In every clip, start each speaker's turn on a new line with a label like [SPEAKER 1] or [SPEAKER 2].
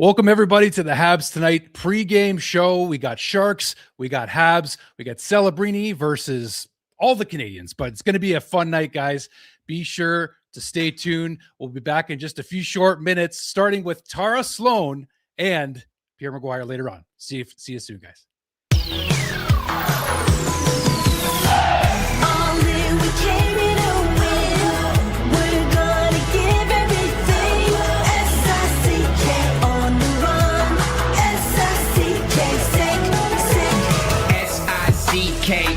[SPEAKER 1] Welcome, everybody, to the Habs Tonight pregame show. We got Sharks, we got Habs, we got Celebrini versus all the Canadiens, but it's going to be a fun night, guys. Be sure to stay tuned. We'll be back in just a few short minutes, starting with Tara Sloan and Pierre McGuire later on. See you soon, guys.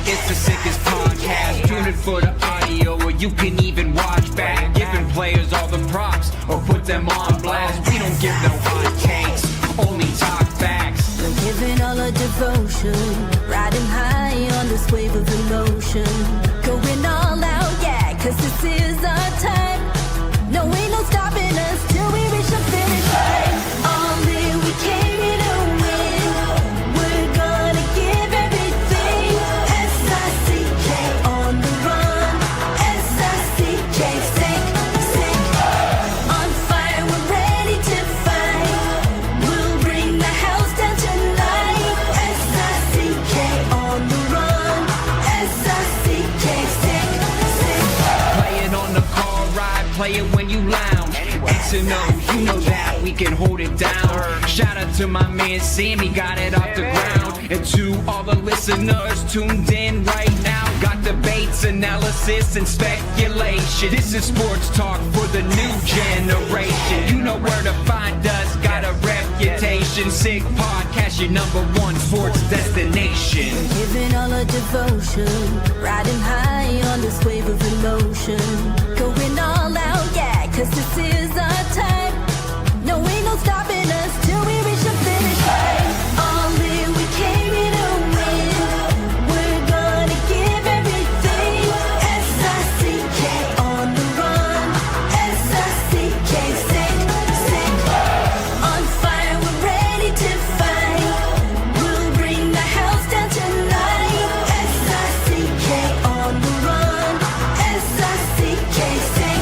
[SPEAKER 2] It's the sickest podcast. Tune in for the audio, or you can even watch back. Giving players all the props, or put them on blast. We don't give no hot takes, only talk facts.
[SPEAKER 3] We're giving all our devotion, riding high on this wave of emotion. Going all out, yeah, 'cause this is our time. No, ain't no stopping us till we reach the finish line. All in, we came here to win. We're gonna give everything. S-I-C-K on the run. S-I-C-K, sick. On fire, we're ready to fight. We'll bring the house down tonight. S-I-C-K on the run. S-I-C-K, sick.
[SPEAKER 2] Playing on the car ride, play it when you lounge. X and O, you know that we can hold it down. Shout out to my man Sammy, got it off the ground. And to all the listeners tuned in right now, got debates, analysis, and speculation. This is sports talk for the new generation. You know where to find us, got a reputation. Sick podcast, your #1 sports destination.
[SPEAKER 3] Giving all our devotion, riding high on this wave of emotion. Going all out, yeah, 'cause this is our time. No, ain't no stopping us till we reach the finish line. All in, we came here to win. We're gonna give everything. S-I-C-K on the run. S-I-C-K, sick. On fire, we're ready to fight. We'll bring the house down tonight. S-I-C-K on the run. S-I-C-K, sick.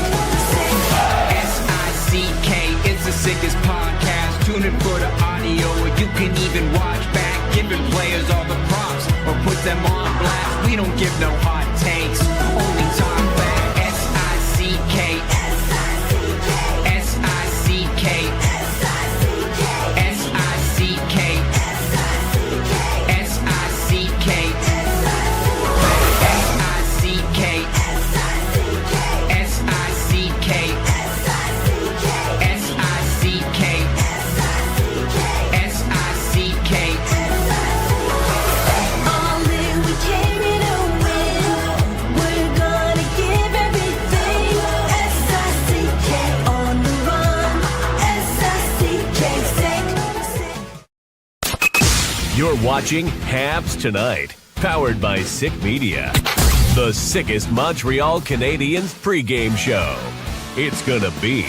[SPEAKER 2] S-I-C-K is the sickest podcast. Tune in for the audio, or you can even watch back. Giving players all the props, or put them on blast. We don't give no hot takes, only talk back. S-I-C-K. S-I-C-K. S-I-C-K. S-I-C-K. S-I-C-K. S-I-C-K. S-I-C-K. S-I-C-K.
[SPEAKER 3] All in, we came here to win. We're gonna give everything. S-I-C-K on the run. S-I-C-K, sick.
[SPEAKER 4] You're watching Habs Tonight, powered by Sick Media. The sickest Montreal Canadiens pregame show. It's gonna be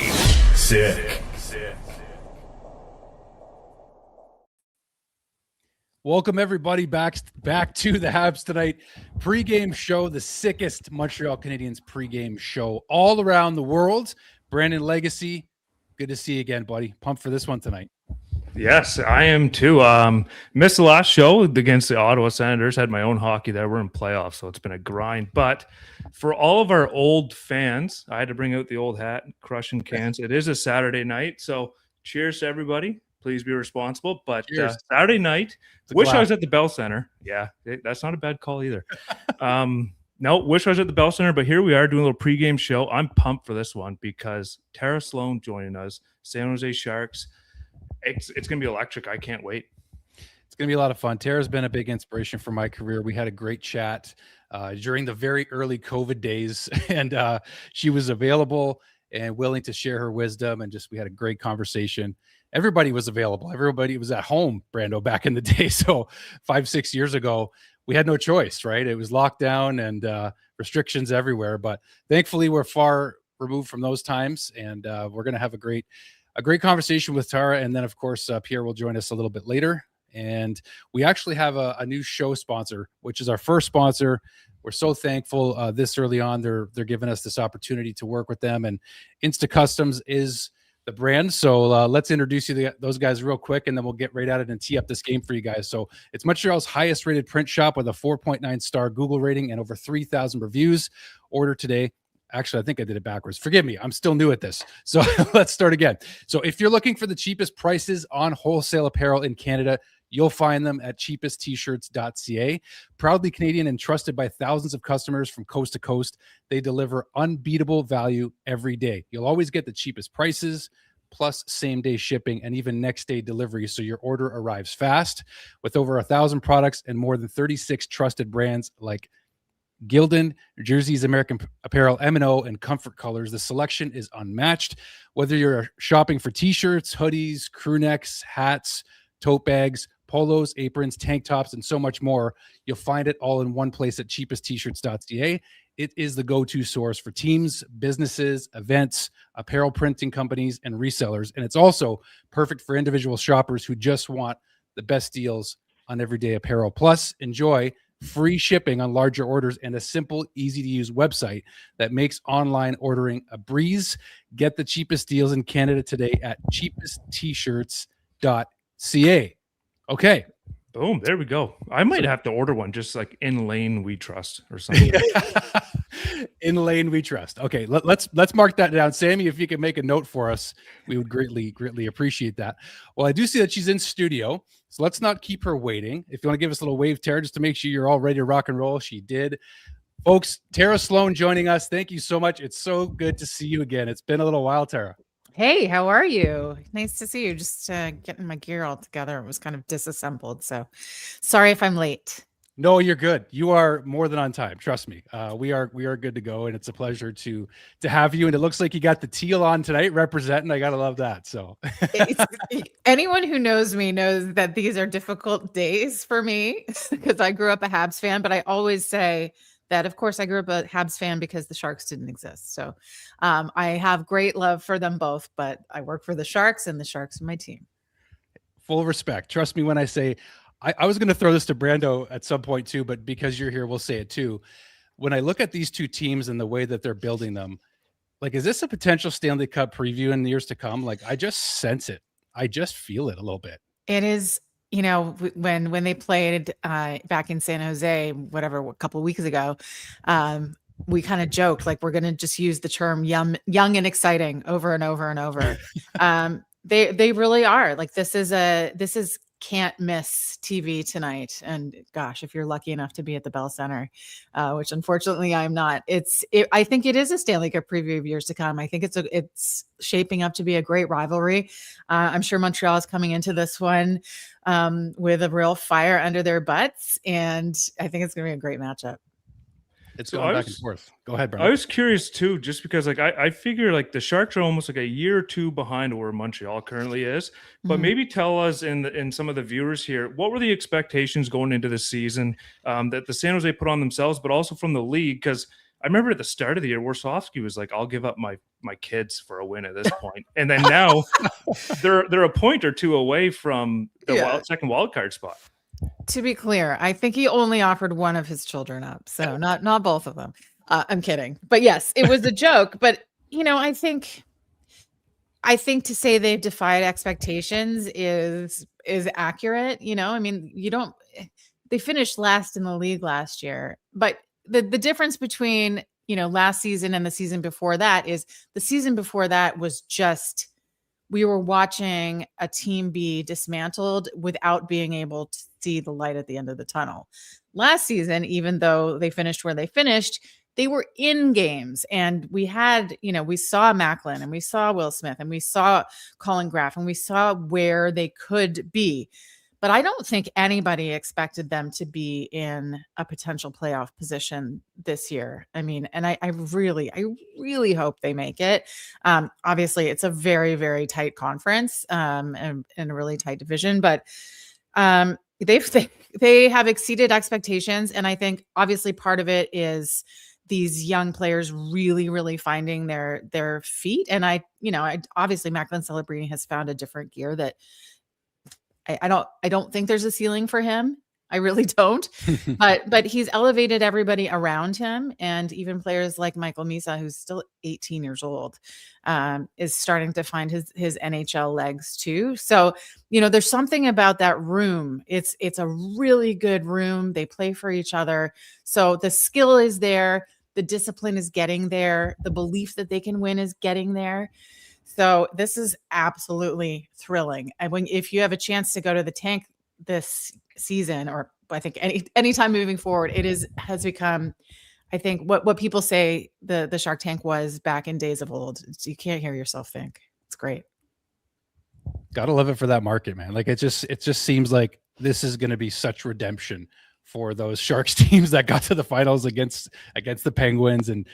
[SPEAKER 4] sick.
[SPEAKER 1] Welcome, everybody, back to the Habs Tonight pregame show, the sickest Montreal Canadiens pregame show all around the world. Brandon Legacy, good to see you again, buddy. Pumped for this one tonight.
[SPEAKER 5] Yes, I am too. Missed the last show against the Ottawa Senators. Had my own hockey there. We're in playoffs, so it's been a grind. But for all of our old fans, I had to bring out the old hat, crushing cans. It is a Saturday night, so cheers to everybody. Please be responsible. But Saturday night, wish I was at the Bell Center. Yeah, that's not a bad call either. No, wish I was at the Bell Center, but here we are doing a little pregame show. I'm pumped for this one because Tara Sloan joining us, San Jose Sharks. It's going to be electric. I can't wait.
[SPEAKER 1] It's going to be a lot of fun. Tara's been a big inspiration for my career. We had a great chat during the very early COVID days, and she was available and willing to share her wisdom, and we had a great conversation. Everybody was available. Everybody was at home, Brando, back in the day. So 5-6 years ago, we had no choice, right? It was lockdown and restrictions everywhere. But thankfully, we're far removed from those times, and we're going to have a great conversation with Tara. And then, of course, Pierre will join us a little bit later. And we actually have a new show sponsor, which is our first sponsor. We're so thankful this early on. They're giving us this opportunity to work with them. And Insta Customs is the brand. So let's introduce you to those guys real quick, and then we'll get right at it and tee up this game for you guys. So it's Montreal's highest rated print shop with a 4.9 star Google rating and over 3,000 reviews. Order today. Actually, I think I did it backwards. Forgive me. I'm still new at this. So let's start again. So if you're looking for the cheapest prices on wholesale apparel in Canada, you'll find them at cheapesttshirts.ca. Proudly Canadian and trusted by thousands of customers from coast to coast, they deliver unbeatable value every day. You'll always get the cheapest prices, plus same-day shipping and even next-day delivery, so your order arrives fast. With over 1,000 products and more than 36 trusted brands like Gildan, Jersey's American Apparel, M&O, and Comfort Colors, the selection is unmatched. Whether you're shopping for t-shirts, hoodies, crew necks, hats, tote bags, polos, aprons, tank tops, and so much more, you'll find it all in one place at cheapesttshirts.ca. It is the go-to source for teams, businesses, events, apparel printing companies, and resellers. And it's also perfect for individual shoppers who just want the best deals on everyday apparel. Plus, enjoy free shipping on larger orders and a simple, easy-to-use website that makes online ordering a breeze. Get the cheapest deals in Canada today at cheapesttshirts.ca. Okay.
[SPEAKER 5] Boom. There we go. I might have to order one, just like in lane we trust or something.
[SPEAKER 1] In lane we trust. Okay. Let's mark that down. Sammy, if you can make a note for us, we would greatly appreciate that. Well, I do see that she's in studio, so let's not keep her waiting. If you want to give us a little wave, Tara, just to make sure you're all ready to rock and roll. She did. Folks, Tara Sloan joining us. Thank you so much. It's so good to see you again. It's been a little while, Tara.
[SPEAKER 6] Hey, how are you? Nice to see you. Just getting my gear all together. It was kind of disassembled, so sorry if I'm late.
[SPEAKER 1] No, you're good. You are more than on time. Trust me. We are good to go, and it's a pleasure to have you. And it looks like you got the teal on tonight, representing. I gotta love that. So
[SPEAKER 6] Anyone who knows me knows that these are difficult days for me because I grew up a Habs fan, but I always say that, of course, I grew up a Habs fan because the Sharks didn't exist. So I have great love for them both, but I work for the Sharks, and the Sharks are my team.
[SPEAKER 1] Full respect. Trust me when I say, I was going to throw this to Brando at some point too, but because you're here, we'll say it too. When I look at these two teams and the way that they're building them, like, is this a potential Stanley Cup preview in the years to come? Like, I just sense it. I just feel it a little bit.
[SPEAKER 6] It is. You know, when they played back in San Jose, a couple of weeks ago, we kind of joked, like, we're going to just use the term young and exciting over and over and over. They really are. Like, this is can't miss TV tonight. And gosh, if you're lucky enough to be at the Bell Center, which unfortunately I'm not, I think it is a Stanley Cup preview of years to come. I think it's shaping up to be a great rivalry. I'm sure Montreal is coming into this one with a real fire under their butts, and I think it's going to be a great matchup.
[SPEAKER 1] It's going back and forth. Go ahead, Brian.
[SPEAKER 5] I was curious too, just because like I figure like the Sharks are almost like a year or two behind where Montreal currently is. But maybe tell us in some of the viewers here, what were the expectations going into the season that the San Jose put on themselves, but also from the league? Because I remember at the start of the year, Warsofsky was like, "I'll give up my kids for a win at this point," and then now they're a point or two away from the second wild card spot.
[SPEAKER 6] To be clear, I think he only offered one of his children up, so not both of them. I'm kidding, but yes, it was a joke. But you know, I think to say they've defied expectations is accurate. You know, I mean, they finished last in the league last year, but the difference between, you know, last season and the season before that is the season before that was just, we were watching a team be dismantled without being able to see the light at the end of the tunnel. Last season, even though they finished where they finished, they were in games, and we saw Macklin, and we saw Will Smith, and we saw Colin Graff, and we saw where they could be. But I don't think anybody expected them to be in a potential playoff position this year. I mean, and I really hope they make it. Obviously, it's a very, very tight conference and a really tight division, but they have exceeded expectations. And I think obviously part of it is these young players really, really finding their feet. And I obviously Macklin Celebrini has found a different gear that I don't think there's a ceiling for him. I really don't. But he's elevated everybody around him, and even players like Michael Misa, who's still 18 years old, is starting to find his NHL legs too. So, there's something about that room. It's a really good room. They play for each other. So the skill is there, the discipline is getting there, the belief that they can win is getting there. So this is absolutely thrilling. If you have a chance to go to the tank this season, or I think anytime moving forward, has become, I think, what people say the Shark Tank was back in days of old. You can't hear yourself think. It's great.
[SPEAKER 1] Gotta love it for that market, man. Like it just seems like this is going to be such redemption for those Sharks teams that got to the finals against the Penguins and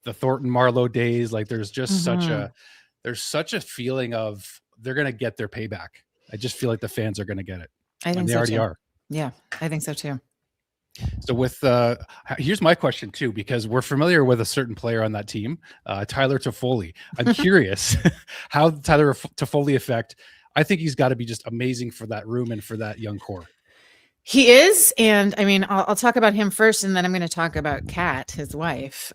[SPEAKER 1] the Thornton Marlowe days. Like there's just such a feeling of they're going to get their payback. I just feel like the fans are going to get it.
[SPEAKER 6] I think
[SPEAKER 1] they
[SPEAKER 6] so
[SPEAKER 1] already
[SPEAKER 6] too.
[SPEAKER 1] are.
[SPEAKER 6] Yeah, I think so too.
[SPEAKER 1] So with here's my question too, because we're familiar with a certain player on that team, Tyler Toffoli. I'm curious how the Tyler Toffoli effect. I think he's got to be just amazing for that room and for that young core.
[SPEAKER 6] He is, and I mean, I'll talk about him first, and then I'm going to talk about Kat, his wife.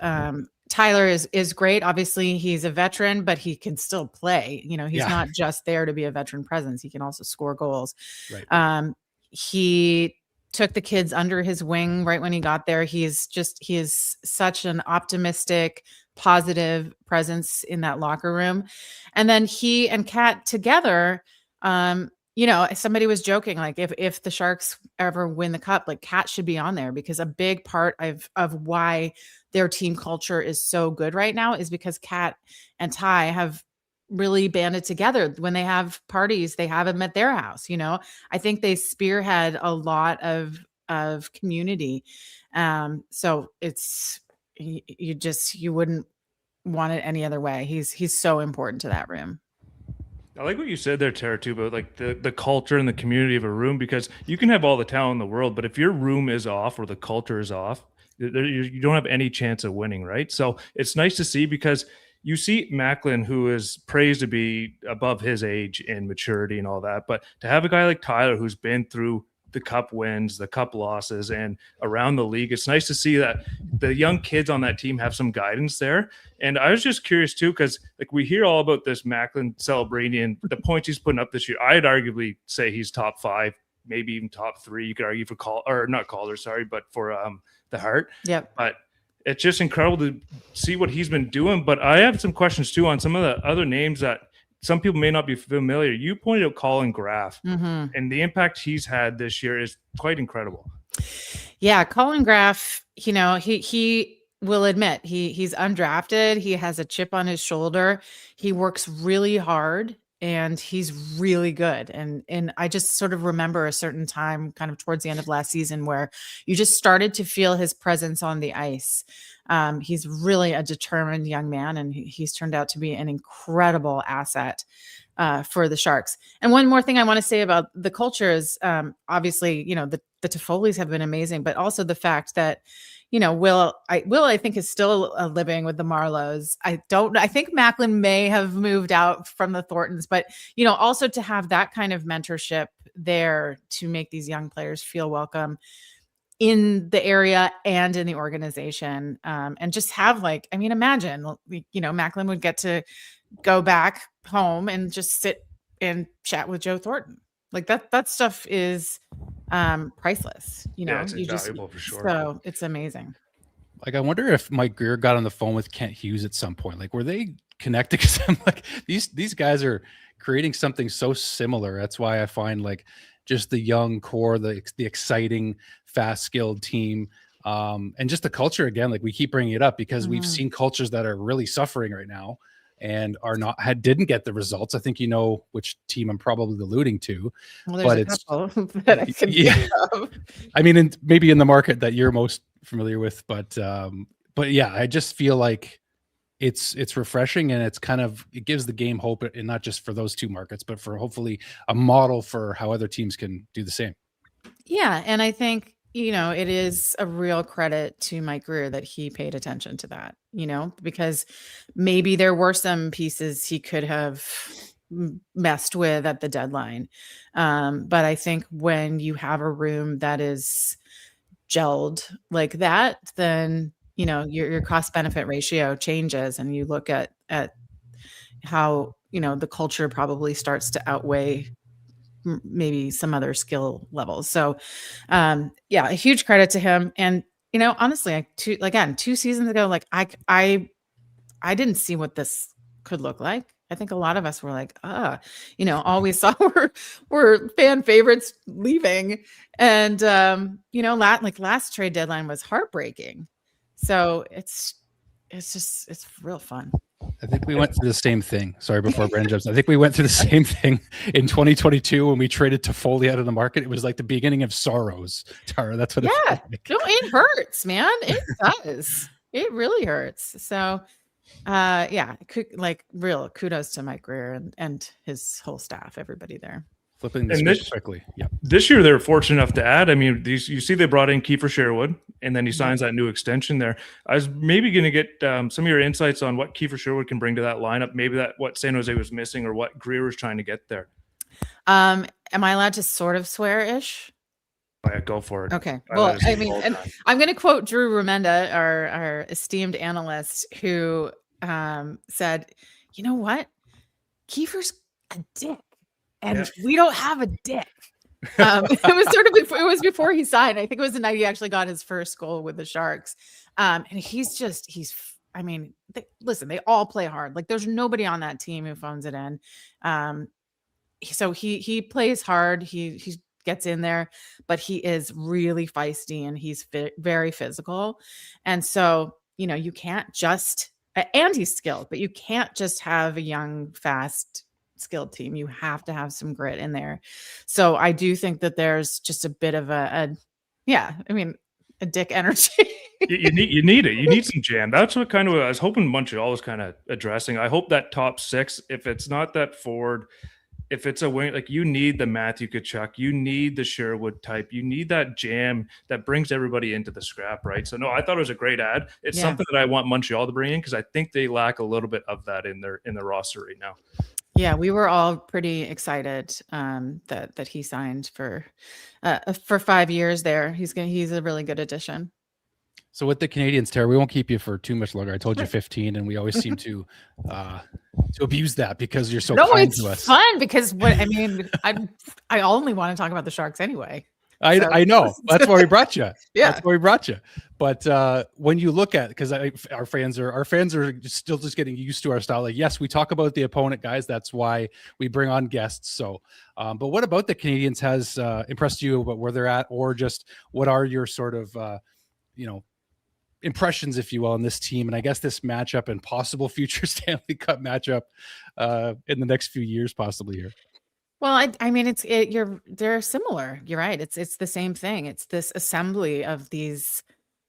[SPEAKER 6] Tyler is great. Obviously, he's a veteran, but he can still play. He's not just there to be a veteran presence. He can also score goals.
[SPEAKER 1] Right.
[SPEAKER 6] He took the kids under his wing right when he got there. He is such an optimistic, positive presence in that locker room. And then he and Kat together, somebody was joking, like if the Sharks ever win the cup, like Kat should be on there, because a big part of why their team culture is so good right now is because Kat and Ty have really banded together. When they have parties, they have them at their house. I think they spearhead a lot of community. So it's, you wouldn't want it any other way. He's so important to that room.
[SPEAKER 5] I like what you said there, Tara, too, about like the culture and the community of a room, because you can have all the talent in the world, but if your room is off or the culture is off, you don't have any chance of winning, right? So it's nice to see, because you see Macklin, who is praised to be above his age in maturity and all that, but to have a guy like Tyler who's been through the cup wins, the cup losses, and around the league, it's nice to see that the young kids on that team have some guidance there. And I was just curious too, because like we hear all about this Macklin celebrating and the points he's putting up this year. I'd arguably say he's top 5, maybe even top 3. You could argue for but for the Hart.
[SPEAKER 6] Yep.
[SPEAKER 5] But it's just incredible to see what he's been doing. But I have some questions too on some of the other names that some people may not be familiar. You pointed out Colin Graff, and the impact he's had this year is quite incredible.
[SPEAKER 6] Yeah, Colin Graff, he will admit he's undrafted. He has a chip on his shoulder. He works really hard, and he's really good. And I just sort of remember a certain time kind of towards the end of last season where you just started to feel his presence on the ice. He's really a determined young man, and he's turned out to be an incredible asset for the Sharks. And one more thing I want to say about the culture is obviously, the Toffolis have been amazing, but also the fact that, Will, I think is still living with the Marlows. I think Macklin may have moved out from the Thorntons, but, also to have that kind of mentorship there to make these young players feel welcome in the area and in the organization. And just have imagine, Macklin would get to go back home and just sit and chat with Joe Thornton. Like that stuff is priceless,
[SPEAKER 5] it's invaluable for sure.
[SPEAKER 6] So it's amazing.
[SPEAKER 1] Like, I wonder if Mike Greer got on the phone with Kent Hughes at some point. Like, were they connected? Because I'm like, these guys are creating something so similar. That's why I find like just the young core, the exciting, fast, skilled team, and just the culture again. Like we keep bringing it up because we've seen cultures that are really suffering right now and didn't get the results. I think you know which team I'm probably alluding to.
[SPEAKER 6] Well, there's a couple that I can think of.
[SPEAKER 1] I mean, maybe in the market that you're most familiar with, but yeah, I just feel like it's refreshing, and it gives the game hope, and not just for those two markets, but for hopefully a model for how other teams can do the same.
[SPEAKER 6] Yeah, and I think it is a real credit to Mike Greer that he paid attention to that, because maybe there were some pieces he could have messed with at the deadline. But I think when you have a room that is gelled like that, then your cost benefit ratio changes, and you look at how the culture probably starts to outweigh maybe some other skill levels. So a huge credit to him. And honestly, 2 seasons ago, like I didn't see what this could look like. I think a lot of us were like, all we saw were fan favorites leaving. And, last trade deadline was heartbreaking. So it's real fun.
[SPEAKER 1] I think we went through the same thing. Sorry, before Brandon jumps. I think we went through the same thing in 2022 when we traded Toffoli out of the market. It was like the beginning of sorrows, Tara. That's what it felt like.
[SPEAKER 6] No, it hurts, man. It does. It really hurts. So real kudos to Mike Greer and his whole staff, everybody there.
[SPEAKER 1] Flipping the switch quickly. Yeah.
[SPEAKER 5] This year they're fortunate enough to add. I mean, you see they brought in Kiefer Sherwood, and then he signs that new extension there. I was maybe going to get some of your insights on what Kiefer Sherwood can bring to that lineup. Maybe that what San Jose was missing, or what Greer was trying to get there.
[SPEAKER 6] Am I allowed to sort of swear-ish?
[SPEAKER 5] Oh, yeah, go for it.
[SPEAKER 6] Okay. Well, I mean, and I'm going to quote Drew Remenda, our esteemed analyst, who said, "You know what? Kiefer's a dick. And we don't have a dick." It was before he signed. I think it was the night he actually got his first goal with the Sharks. And they all play hard. Like, there's nobody on that team who phones it in. So he plays hard. He gets in there, but he is really feisty, and he's very physical. And so, you can't just, and he's skilled, but you can't just have a young, fast, skilled team. You have to have some grit in there. So I do think that there's just a bit of a dick energy.
[SPEAKER 5] you need it. You need some jam. That's what kind of I was hoping Montreal was kind of addressing. I hope that top six, if it's not that forward, if it's a wing, like, you need the Matthew Tkachuk, you need the Sherwood type, you need that jam that brings everybody into the scrap, right? So no, I thought it was a great ad. It's something that I want Montreal to bring in, because I think they lack a little bit of that in their roster right now.
[SPEAKER 6] Yeah, we were all pretty excited that he signed for 5 years there. He's a really good addition.
[SPEAKER 1] So with the Canadiens, Tara, we won't keep you for too much longer. I told you 15, and we always seem to abuse that because you're so kind to us.
[SPEAKER 6] It's fun because I only want to talk about the Sharks anyway.
[SPEAKER 1] I know. That's why we brought you.
[SPEAKER 6] Yeah.
[SPEAKER 1] That's why we brought you. But when you look at, because our fans are still just getting used to our style. Like, yes, we talk about the opponent, guys. That's why we bring on guests. So, but what about the Canadiens has impressed you about where they're at, or just what are your sort of, impressions, if you will, on this team? And I guess this matchup and possible future Stanley Cup matchup in the next few years, possibly here.
[SPEAKER 6] Well, they're similar. You're right. It's the same thing. It's this assembly of these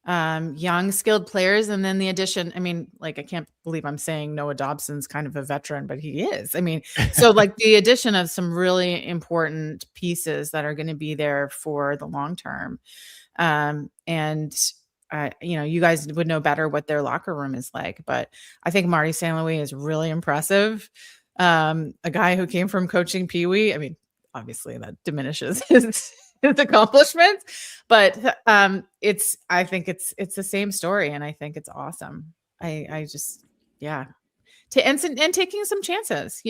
[SPEAKER 6] young, skilled players, and then the addition. I can't believe I'm saying Noah Dobson's kind of a veteran, but he is. So like the addition of some really important pieces that are going to be there for the long term. You guys would know better what their locker room is like, but I think Marty St. Louis is really impressive. A guy who came from coaching Pee Wee. Obviously that diminishes his accomplishments, but I think it's the same story, and I think it's awesome. And taking some chances,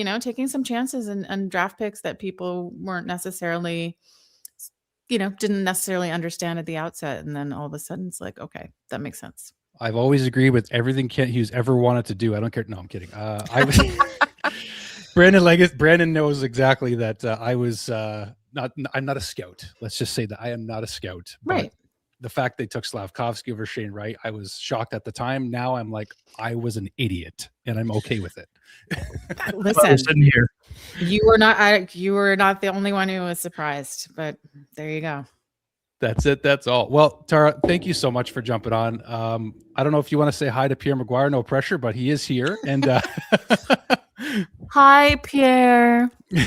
[SPEAKER 6] and draft picks that people weren't necessarily, didn't necessarily understand at the outset, and then all of a sudden it's like, okay, that makes sense.
[SPEAKER 1] I've always agreed with everything Kent Hughes ever wanted to do. I don't care. No, I'm kidding. Brandon knows exactly that I'm not a scout. Let's just say that I am not a scout.
[SPEAKER 6] Right.
[SPEAKER 1] But the fact they took Slavkovsky over Shane Wright, I was shocked at the time. Now I'm like, I was an idiot, and I'm okay with it.
[SPEAKER 6] Listen,
[SPEAKER 5] sitting here.
[SPEAKER 6] You were not the only one who was surprised, but there you go.
[SPEAKER 1] That's it. That's all. Well, Tara, thank you so much for jumping on. I don't know if you want to say hi to Pierre McGuire. No pressure, but he is here. And
[SPEAKER 6] hi, Pierre.
[SPEAKER 1] Here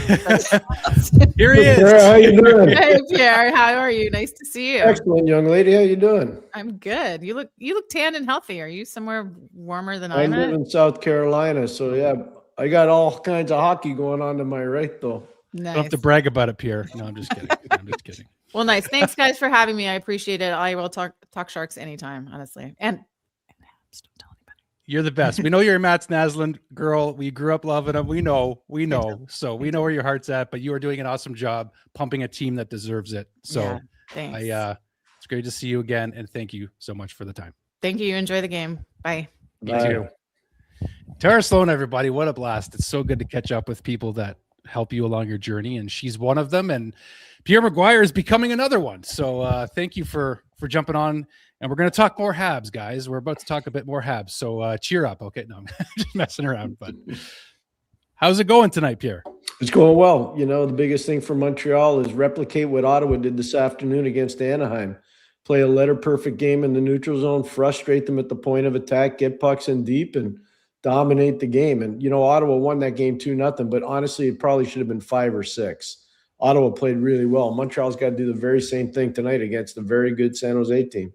[SPEAKER 1] he is.
[SPEAKER 7] Pierre, how you doing?
[SPEAKER 6] Hey, Pierre. How are you? Nice to see you.
[SPEAKER 7] Excellent, young lady. How you doing?
[SPEAKER 6] I'm good. You look tan and healthy. Are you somewhere warmer than
[SPEAKER 7] I
[SPEAKER 6] I'm
[SPEAKER 7] live
[SPEAKER 6] at?
[SPEAKER 7] in South Carolina, so yeah, I got all kinds of hockey going on to my right, though.
[SPEAKER 1] Don't
[SPEAKER 6] Nice.
[SPEAKER 1] have to brag about it, Pierre. No, I'm just kidding. I'm just kidding.
[SPEAKER 6] Well, nice. Thanks, guys, for having me. I appreciate it. I will talk Sharks anytime, honestly. And don't tell anybody.
[SPEAKER 1] You're the best. We know you're a Mats Naslund girl. We grew up loving him. We know. So we know where your heart's at, but you are doing an awesome job pumping a team that deserves it. So
[SPEAKER 6] Yeah, thanks.
[SPEAKER 1] it's great to see you again. And thank you so much for the time.
[SPEAKER 6] Thank you. Enjoy the game. Bye.
[SPEAKER 1] You too. Tara Sloan, everybody. What a blast. It's so good to catch up with people that help you along your journey. And she's one of them. And Pierre McGuire is becoming another one. So thank you for jumping on. And we're going to talk more Habs, guys. We're about to talk a bit more Habs. So cheer up. Okay. No, I'm just messing around. But how's it going tonight, Pierre?
[SPEAKER 7] It's going well. You know, the biggest thing for Montreal is replicate what Ottawa did this afternoon against Anaheim. Play a letter-perfect game in the neutral zone, frustrate them at the point of attack, get pucks in deep, and dominate the game. And, you know, Ottawa won that game 2-0, but honestly, it probably should have been 5 or 6. Ottawa played really well. Montreal's got to do the very same thing tonight against a very good San Jose team.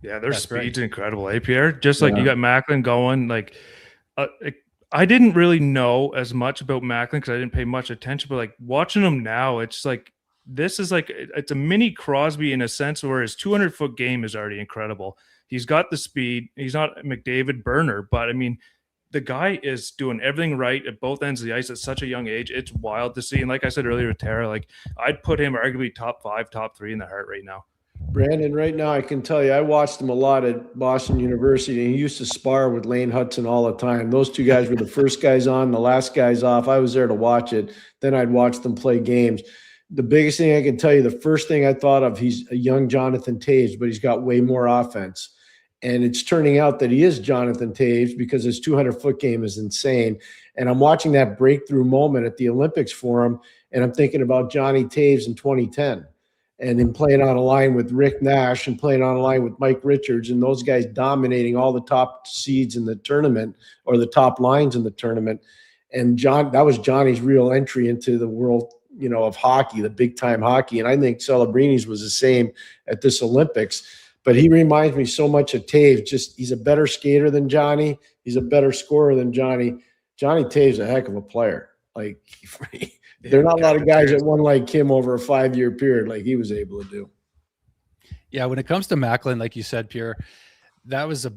[SPEAKER 5] Yeah, their
[SPEAKER 1] That's
[SPEAKER 5] speed's
[SPEAKER 1] right.
[SPEAKER 5] incredible, Pierre? Just like you got Macklin going. Like, I didn't really know as much about Macklin because I didn't pay much attention, but like watching him now, it's like this is like it's a mini Crosby in a sense where his 200-foot game is already incredible. He's got the speed. He's not a McDavid burner, but I mean, the guy is doing everything right at both ends of the ice at such a young age. It's wild to see. And like I said earlier with Tara, like I'd put him arguably top 5, top 3 in the Hart right now.
[SPEAKER 7] Brandon, right now I can tell you, I watched him a lot at Boston University, and he used to spar with Lane Hudson all the time. Those two guys were the first guys on, the last guys off. I was there to watch it. Then I'd watch them play games. The biggest thing I can tell you, the first thing I thought of, he's a young Jonathan Toews, but he's got way more offense. And it's turning out that he is Jonathan Toews because his 200-foot game is insane. And I'm watching that breakthrough moment at the Olympics for him, and I'm thinking about Johnny Toews in 2010 and him playing on a line with Rick Nash and playing on a line with Mike Richards and those guys dominating all the top seeds in the tournament or the top lines in the tournament. And that was Johnny's real entry into the world, you know, of hockey, the big time hockey. And I think Celebrini's was the same at this Olympics. But he reminds me so much of Toews. Just he's a better skater than Johnny. He's a better scorer than Johnny. Johnny Toews is a heck of a player. Like there are not a lot of guys that won like him over a 5-year period like he was able to do.
[SPEAKER 1] Yeah, when it comes to Macklin, like you said, Pierre, that was a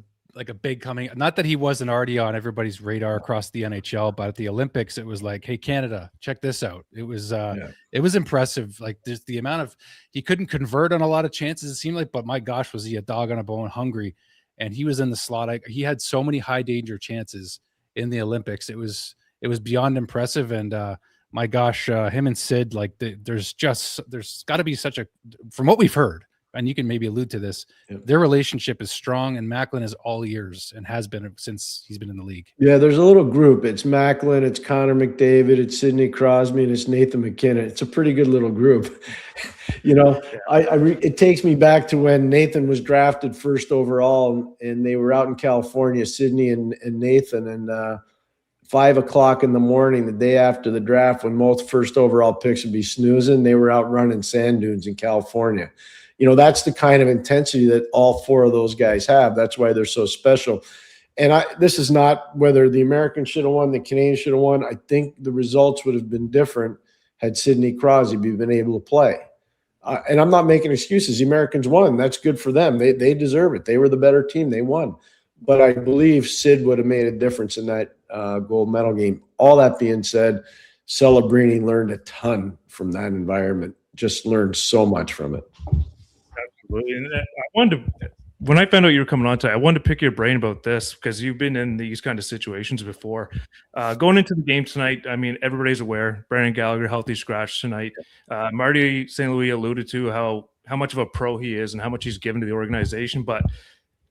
[SPEAKER 1] big coming. Not that he wasn't already on everybody's radar across the NHL, but at the Olympics, it was like, hey, Canada, check this out. It was it was impressive. Like there's the amount of he couldn't convert on a lot of chances, it seemed like, but my gosh, was he a dog on a bone hungry? And he was in the slot. He had so many high danger chances in the Olympics. It was beyond impressive. And my gosh, him and Sid, like there's got to be such a, from what we've heard, and you can maybe allude to this, their relationship is strong, and Macklin is all ears and has been since he's been in the league.
[SPEAKER 7] Yeah, there's a little group. It's Macklin, it's Connor McDavid, it's Sidney Crosby, and it's Nathan McKinnon. It's a pretty good little group. You know, it takes me back to when Nathan was drafted first overall, and they were out in California, Sidney and Nathan, and 5 o'clock in the morning, the day after the draft, when most first overall picks would be snoozing, they were out running sand dunes in California. You know, that's the kind of intensity that all 4 of those guys have. That's why they're so special. And this is not whether the Americans should have won, the Canadians should have won. I think the results would have been different had Sidney Crosby been able to play. And I'm not making excuses. The Americans won. That's good for them. They deserve it. They were the better team. They won. But I believe Sid would have made a difference in that gold medal game. All that being said, Celebrini learned a ton from that environment. Just learned so much from it.
[SPEAKER 5] Absolutely. And I wanted to, when I found out you were coming on today, I wanted to pick your brain about this because you've been in these kind of situations before. Going into the game tonight, I mean, everybody's aware. Brandon Gallagher, healthy scratch tonight. Marty St. Louis alluded to how much of a pro he is and how much he's given to the organization. But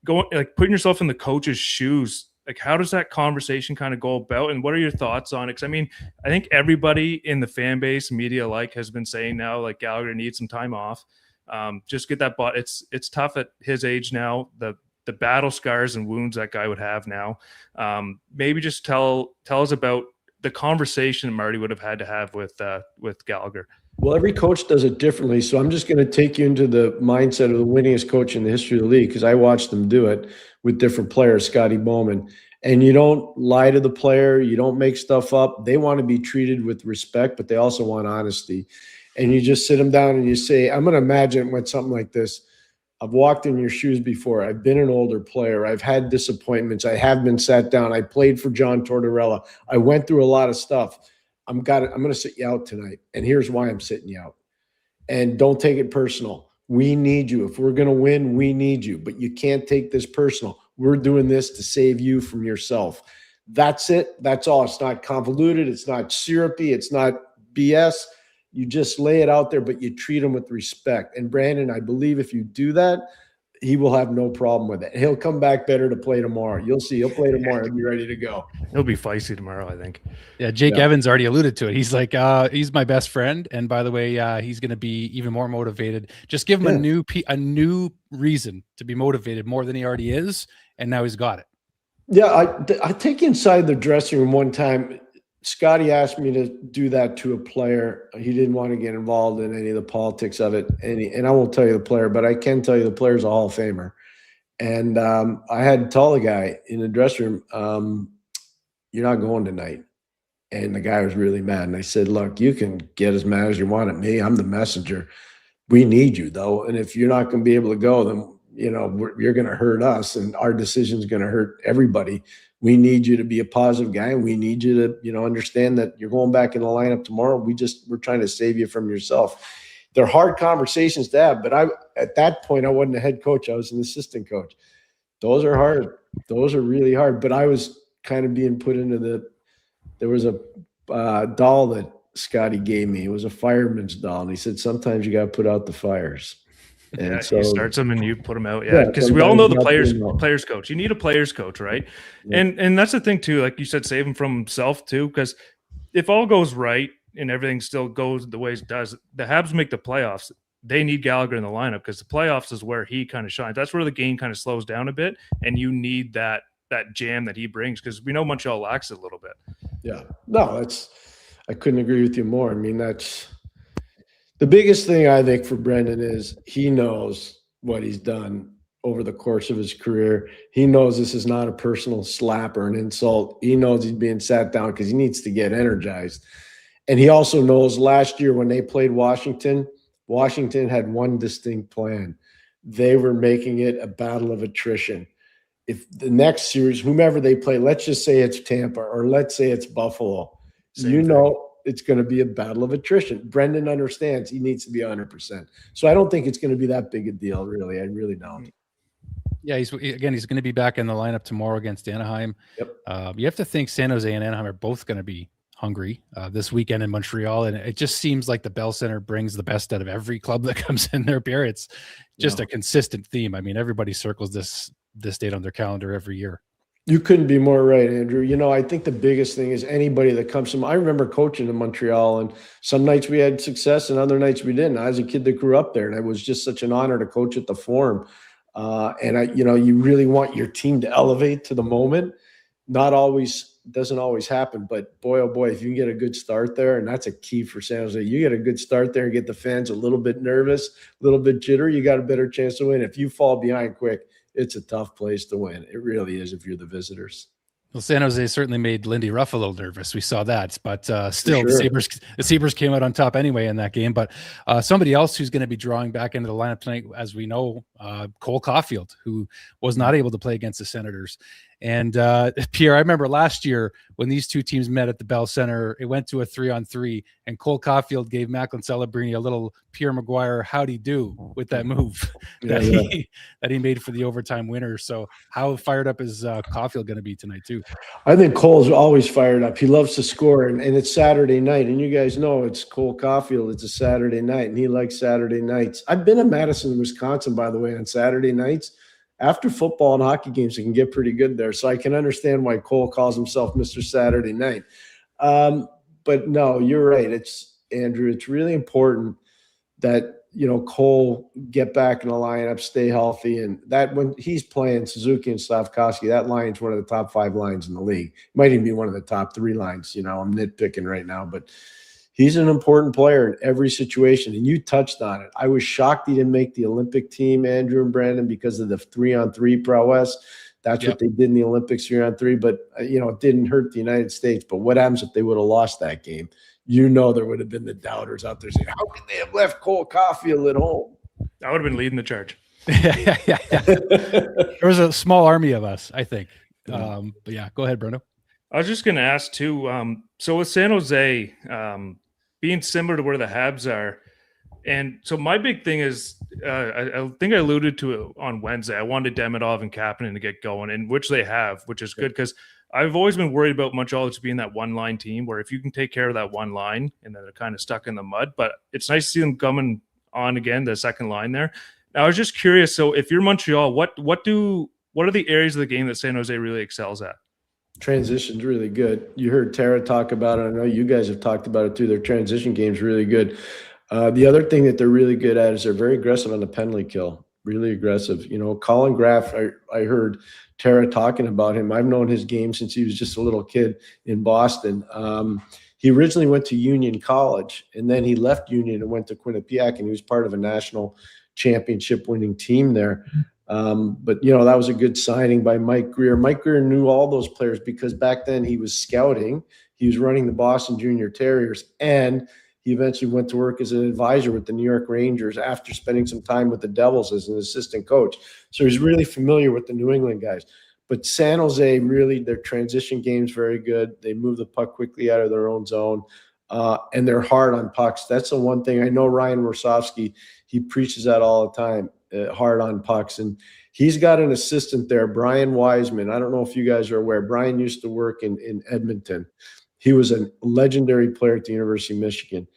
[SPEAKER 5] putting yourself in the coach's shoes, like how does that conversation kind of go about, and what are your thoughts on it? Because I mean, I think everybody in the fan base, media alike, has been saying now like Gallagher needs some time off. Just get that butt. It's tough at his age now. The battle scars and wounds that guy would have now. Maybe just tell us about the conversation Marty would have had to have with Gallagher.
[SPEAKER 7] Well, every coach does it differently. So I'm just going to take you into the mindset of the winningest coach in the history of the league, because I watched them do it with different players, Scotty Bowman. And you don't lie to the player. You don't make stuff up. They want to be treated with respect, but they also want honesty. And you just sit them down and you say, I'm going to imagine with something like this. I've walked in your shoes before. I've been an older player. I've had disappointments. I have been sat down. I played for John Tortorella. I went through a lot of stuff. I'm going to sit you out tonight. And here's why I'm sitting you out. And don't take it personal. We need you. If we're going to win, we need you. But you can't take this personal. We're doing this to save you from yourself. That's it. That's all. It's not convoluted. It's not syrupy. It's not BS. You just lay it out there, but you treat them with respect. And Brandon, I believe if you do that, he will have no problem with it. He'll come back better to play tomorrow. You'll see. He'll play tomorrow and be ready to go.
[SPEAKER 5] He'll be feisty tomorrow, I think.
[SPEAKER 1] Yeah, Jake Evans already alluded to it. He's like, he's my best friend, and by the way, he's going to be even more motivated. Just give him a new reason to be motivated more than he already is, and now he's got it.
[SPEAKER 7] Yeah, I think inside the dressing room one time, Scotty asked me to do that to a player. He didn't want to get involved in any of the politics of it, and I won't tell you the player, but I can tell you the player's a Hall of Famer. And I had to tell the guy in the dressing room, you're not going tonight. And the guy was really mad. And I said, look, you can get as mad as you want at me. I'm the messenger. We need you, though. And if you're not going to be able to go, then, you're going to hurt us, and our decision is going to hurt everybody. We need you to be a positive guy, and we need you to, understand that you're going back in the lineup tomorrow. We're trying to save you from yourself. They're hard conversations to have, but at that point, I wasn't a head coach. I was an assistant coach. Those are hard. Those are really hard. But I was kind of being put into there was a doll that Scotty gave me. It was a fireman's doll. And he said, sometimes you got to put out the fires. And
[SPEAKER 5] so he starts them and you put them out. Yeah. Because we all know the players coach. You need a players coach, right? Yeah. And that's the thing too. Like you said, save him from himself too. Because if all goes right and everything still goes the way it does, the Habs make the playoffs. They need Gallagher in the lineup because the playoffs is where he kind of shines. That's where the game kind of slows down a bit. And you need that jam that he brings, because we know Montreal lacks it a little bit.
[SPEAKER 7] Yeah. No, I couldn't agree with you more. I mean, that's the biggest thing I think for Brendan is he knows what he's done over the course of his career. He knows this is not a personal slap or an insult. He knows he's being sat down because he needs to get energized. And he also knows last year when they played Washington had one distinct plan. They were making it a battle of attrition. If the next series, whomever they play, let's just say it's Tampa or let's say it's Buffalo, it's going to be a battle of attrition. Brendan understands he needs to be 100%. So I don't think it's going to be that big a deal, really. I really don't.
[SPEAKER 1] Yeah, he's going to be back in the lineup tomorrow against Anaheim.
[SPEAKER 7] Yep.
[SPEAKER 1] You have to think San Jose and Anaheim are both going to be hungry this weekend in Montreal, and it just seems like the Bell Center brings the best out of every club that comes in there. Pierre, it's just a consistent theme. I mean, everybody circles this date on their calendar every year.
[SPEAKER 7] You couldn't be more right, Andrew. I think the biggest thing is anybody that comes from – I remember coaching in Montreal, and some nights we had success and other nights we didn't. I was a kid that grew up there, and it was just such an honor to coach at the Forum. You really want your team to elevate to the moment. Doesn't always happen, but boy, oh boy, if you can get a good start there, and that's a key for San Jose. You get a good start there and get the fans a little bit nervous, a little bit jittery, you got a better chance to win. If you fall behind quick, it's a tough place to win. It really is if you're the visitors.
[SPEAKER 1] Well, San Jose certainly made Lindy Ruff a little nervous. We saw that, but still, sure. The Sabres came out on top anyway in that game. But somebody else who's going to be drawing back into the lineup tonight, as we know, Cole Caulfield, who was not able to play against the Senators. And Pierre, I remember last year when these two teams met at the Bell Center, it went to a 3-on-3, and Cole Caulfield gave Macklin Celebrini a little Pierre McGuire howdy do with that move that he made for the overtime winner. So how fired up is Caulfield going to be tonight too?
[SPEAKER 7] I think Cole's always fired up. He loves to score, and it's Saturday night, and you guys know it's Cole Caulfield. It's a Saturday night, and he likes Saturday nights. I've been in Madison, Wisconsin, by the way, on Saturday nights. After football and hockey games, it can get pretty good there. So I can understand why Cole calls himself Mr. Saturday Night. But no, you're right. Andrew, it's really important that, Cole get back in the lineup, stay healthy. And that when he's playing Suzuki and Slavkovsky, that line's one of the top 5 lines in the league. Might even be one of the top 3 lines. I'm nitpicking right now, but he's an important player in every situation, and you touched on it. I was shocked he didn't make the Olympic team, Andrew and Brandon, because of the 3-on-3 prowess. That's what they did in the Olympics 3-on-3. But, it didn't hurt the United States. But what happens if they would have lost that game? There would have been the doubters out there saying, how could they have left Cole Caulfield at home?
[SPEAKER 5] I would have been leading the charge.
[SPEAKER 1] Yeah. There was a small army of us, I think. But yeah, go ahead, Bruno.
[SPEAKER 5] I was just going to ask too. So with San Jose being similar to where the Habs are, and so my big thing is, I think I alluded to it on Wednesday. I wanted Demidov and Kapanen to get going, and which they have, which is good because I've always been worried about Montreal just being that one line team where if you can take care of that one line, and then they're kind of stuck in the mud. But it's nice to see them coming on again, the second line there. Now, I was just curious. So if you're Montreal, what are the areas of the game that San Jose really excels at?
[SPEAKER 7] Transition's really good. You heard Tara talk about it. I know you guys have talked about it too. Their transition game's really good. The other thing that they're really good at is they're very aggressive on the penalty kill. Really aggressive. Colin Graff, I heard Tara talking about him. I've known his game since he was just a little kid in Boston. He originally went to Union College, and then he left Union and went to Quinnipiac, and he was part of a national championship winning team there. But that was a good signing by Mike Greer. Mike Greer knew all those players because back then he was scouting. He was running the Boston Junior Terriers, and he eventually went to work as an advisor with the New York Rangers after spending some time with the Devils as an assistant coach. So he's really familiar with the New England guys. But San Jose, really, their transition game's very good. They move the puck quickly out of their own zone, and they're hard on pucks. That's the one thing. I know Ryan Warsofsky, he preaches that all the time, hard on pucks. And he's got an assistant there, Brian Wiseman. I don't know if you guys are aware. Brian used to work in Edmonton. He was a legendary player at the University of Michigan.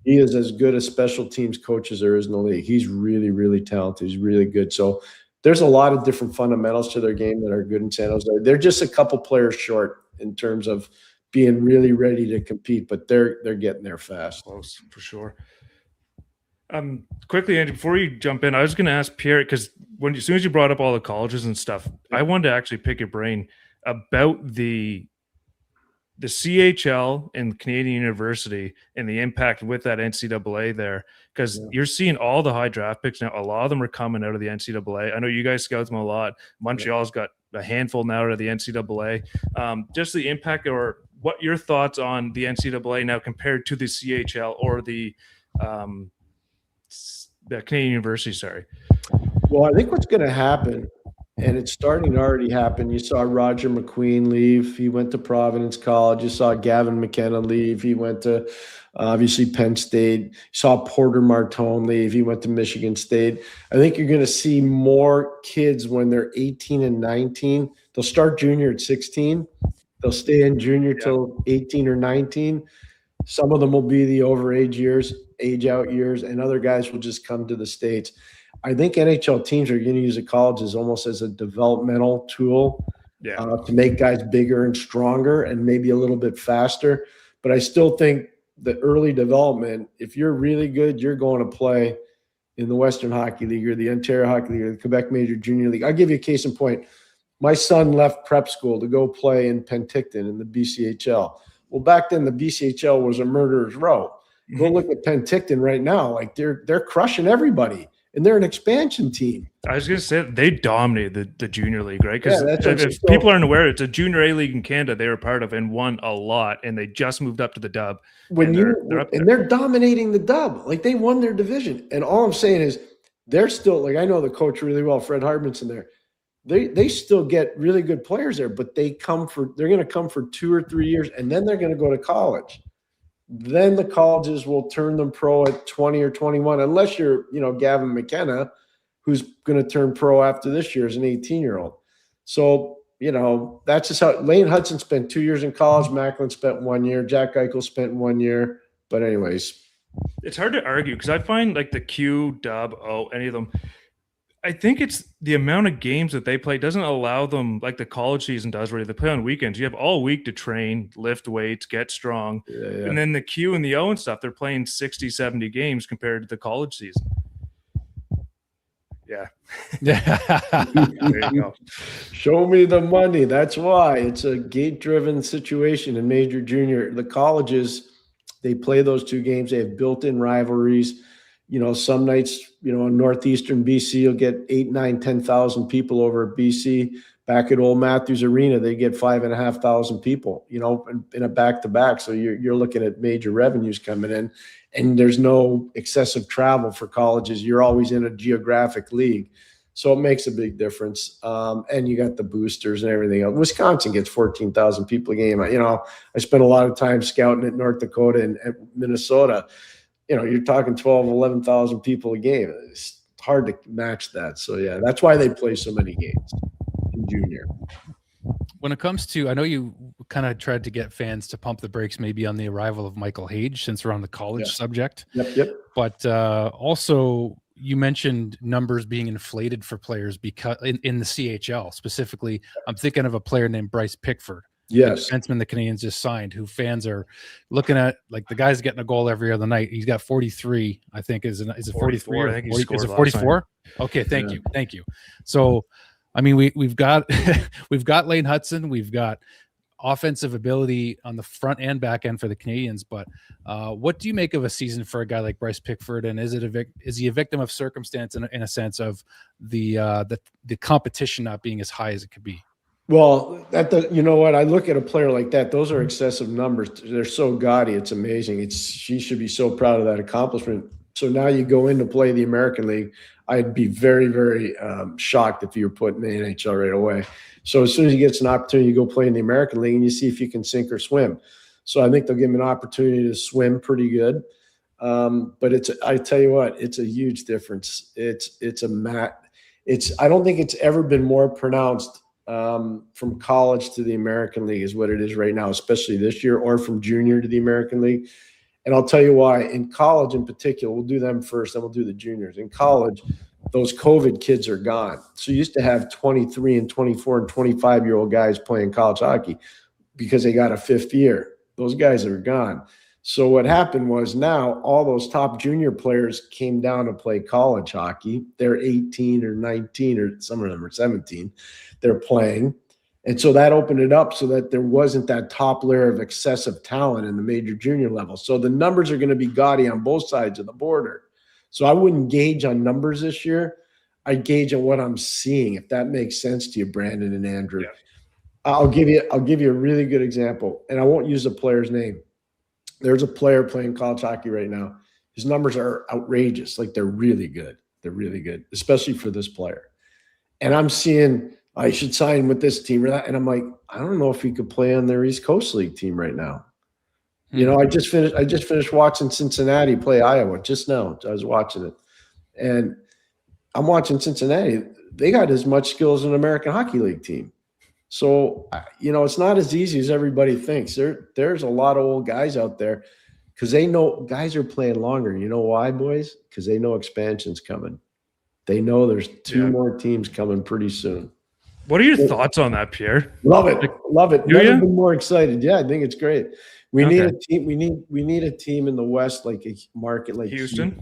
[SPEAKER 7] He is as good a special teams coach as there is in the league. He's really, really talented. He's really good. So there's a lot of different fundamentals to their game that are good in San Jose. They're just a couple players short in terms of being really ready to compete, but they're getting there fast.
[SPEAKER 5] Close, for sure. Quickly, Andy, before you jump in, I was going to ask Pierre, because as soon as you brought up all the colleges and stuff, I wanted to actually pick your brain about the CHL and Canadian University and the impact with that NCAA there, because you're seeing all the high draft picks now. A lot of them are coming out of the NCAA. I know you guys scout them a lot. Montreal's got a handful now out of the NCAA. Just the impact, or what your thoughts on the NCAA now compared to the CHL or the Canadian University, sorry.
[SPEAKER 7] Well, I think what's going to happen, and it's starting to already happen. You saw Roger McQueen leave. He went to Providence College. You saw Gavin McKenna leave. He went to, obviously, Penn State. You saw Porter Martone leave. He went to Michigan State. I think you're going to see more kids when they're 18 and 19. They'll start junior at 16. They'll stay in junior till 18 or 19. Some of them will be the overage years, age-out years, and other guys will just come to the States. I think NHL teams are going to use the colleges almost as a developmental tool to make guys bigger and stronger and maybe a little bit faster. But I still think the early development, if you're really good, you're going to play in the Western Hockey League or the Ontario Hockey League or the Quebec Major Junior League. I'll give you a case in point. My son left prep school to go play in Penticton in the BCHL. Well, back then the BCHL was a murderer's row. Go look at Penticton right now. Like they're crushing everybody. And they're an expansion team.
[SPEAKER 5] I was going to say they dominated the junior league, right? Because if people aren't aware, it's a junior A league in Canada they were part of and won a lot, and they just moved up to the dub.
[SPEAKER 7] They're dominating the dub. Like they won their division. And all I'm saying is they're still, like, I know the coach really well, Fred Hardmanson there. They still get really good players there, but they're going to come for 2 or 3 years, and then they're going to go to college. Then the colleges will turn them pro at 20 or 21, unless you're, Gavin McKenna, who's going to turn pro after this year as an 18-year-old. So, that's just how Lane Hudson spent 2 years in college. Macklin spent 1 year. Jack Eichel spent 1 year. But anyways.
[SPEAKER 5] It's hard to argue because I find like the Q, Dub, O, any of them, I think it's the amount of games that they play doesn't allow them, like the college season does, where they play on weekends. You have all week to train, lift weights, get strong. Yeah. And then the Q and the O and stuff, they're playing 60, 70 games compared to the college season. Yeah. There you go.
[SPEAKER 7] Show me the money. That's why. It's a gate-driven situation in major junior. The colleges, they play those 2 games. They have built-in rivalries. Some nights, in northeastern BC, you'll get 8, 9, 10,000 people over at BC. Back at Old Matthews Arena, they get 5,500 people, you know, in a back-to-back. So you're looking at major revenues coming in, and there's no excessive travel for colleges. You're always in a geographic league. So it makes a big difference. And you got the boosters and everything else. Wisconsin gets 14,000 people a game. You know, I spent a lot of time scouting at North Dakota and at Minnesota. You know, you're talking 12, 11,000 people a game. It's hard to match that. So, yeah, that's why they play so many games in junior.
[SPEAKER 1] When it comes to, I know you kind of tried to get fans to pump the brakes maybe on the arrival of Michael Hage, since we're on the college subject.
[SPEAKER 7] Yep.
[SPEAKER 1] But also, you mentioned numbers being inflated for players because in the CHL specifically. I'm thinking of a player named Bryce Pickford.
[SPEAKER 7] Yes.
[SPEAKER 1] The defenseman the Canadiens just signed, who fans are looking at, like the guy's getting a goal every other night. He's got 43, I think. Is it 43 or
[SPEAKER 5] I think he
[SPEAKER 1] 40,
[SPEAKER 5] scored
[SPEAKER 1] is it
[SPEAKER 5] last
[SPEAKER 1] 44? Okay, thank you. So, I mean, we've got we've got Lane Hudson, we've got offensive ability on the front and back end for the Canadiens, but what do you make of a season for a guy like Bryce Pickford? And is he a victim of circumstance in a sense of the competition not being as high as it could be?
[SPEAKER 7] Well, you know what? I look at a player like that. Those are excessive numbers. They're so gaudy. It's amazing. She should be so proud of that accomplishment. So now you go in to play the American League. I'd be very, very shocked if you were put in the NHL right away. So as soon as he gets an opportunity to go play in the American League, and you see if you can sink or swim. So I think they'll give him an opportunity to swim pretty good. But I tell you what, it's a huge difference. I don't think it's ever been more pronounced from college to the American League is what it is right now, especially this year, or from junior to the American League. And I'll tell you why. In college in particular, we'll do them first, then we'll do the juniors. In college, those COVID kids are gone. So you used to have 23 and 24 and 25-year-old guys playing college hockey because they got a fifth year. Those guys are gone. So what happened was now all those top junior players came down to play college hockey. They're 18 or 19, or some of them are 17. They're playing. And so that opened it up so that there wasn't that top layer of excessive talent in the major junior level. So the numbers are going to be gaudy on both sides of the border. So I wouldn't gauge on numbers this year. I gauge on what I'm seeing, if that makes sense to you, Brandon and Andrew. Yeah. I'll give you a really good example, and I won't use the player's name. There's a player playing college hockey right now. His numbers are outrageous. Like, they're really good. They're really good, especially for this player. And I'm seeing I should sign with this team or that. And I'm like, I don't know if he could play on their East Coast League team right now. You know, I just finished watching Cincinnati play Iowa just now. I was watching it. And I'm watching Cincinnati. They got as much skill as an American Hockey League team. So, you know, it's not as easy as everybody thinks. There's a lot of old guys out there because they know guys are playing longer. You know why, boys? Because they know expansion's coming. They know there's two more teams coming pretty soon.
[SPEAKER 5] What are your thoughts on that, Pierre?
[SPEAKER 7] Love it. Never been more excited. Yeah, I think it's great. We need a team. We need a team in the West, like a market like Houston.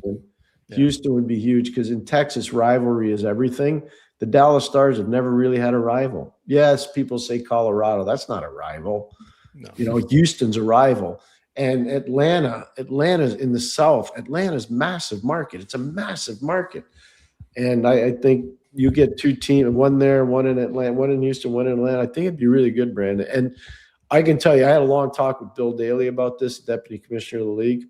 [SPEAKER 7] Houston would be huge because in Texas, rivalry is everything. The Dallas Stars have never really had a rival. Yes, people say Colorado. That's not a rival. No. You know, Houston's a rival. And Atlanta's in the South. Atlanta's massive market. It's a massive market. And I think you get two teams, one there, one in Atlanta, one in Houston, one in Atlanta. I think it'd be really good, Brandon. And I can tell you, I had a long talk with Bill Daly about this, deputy commissioner of the league.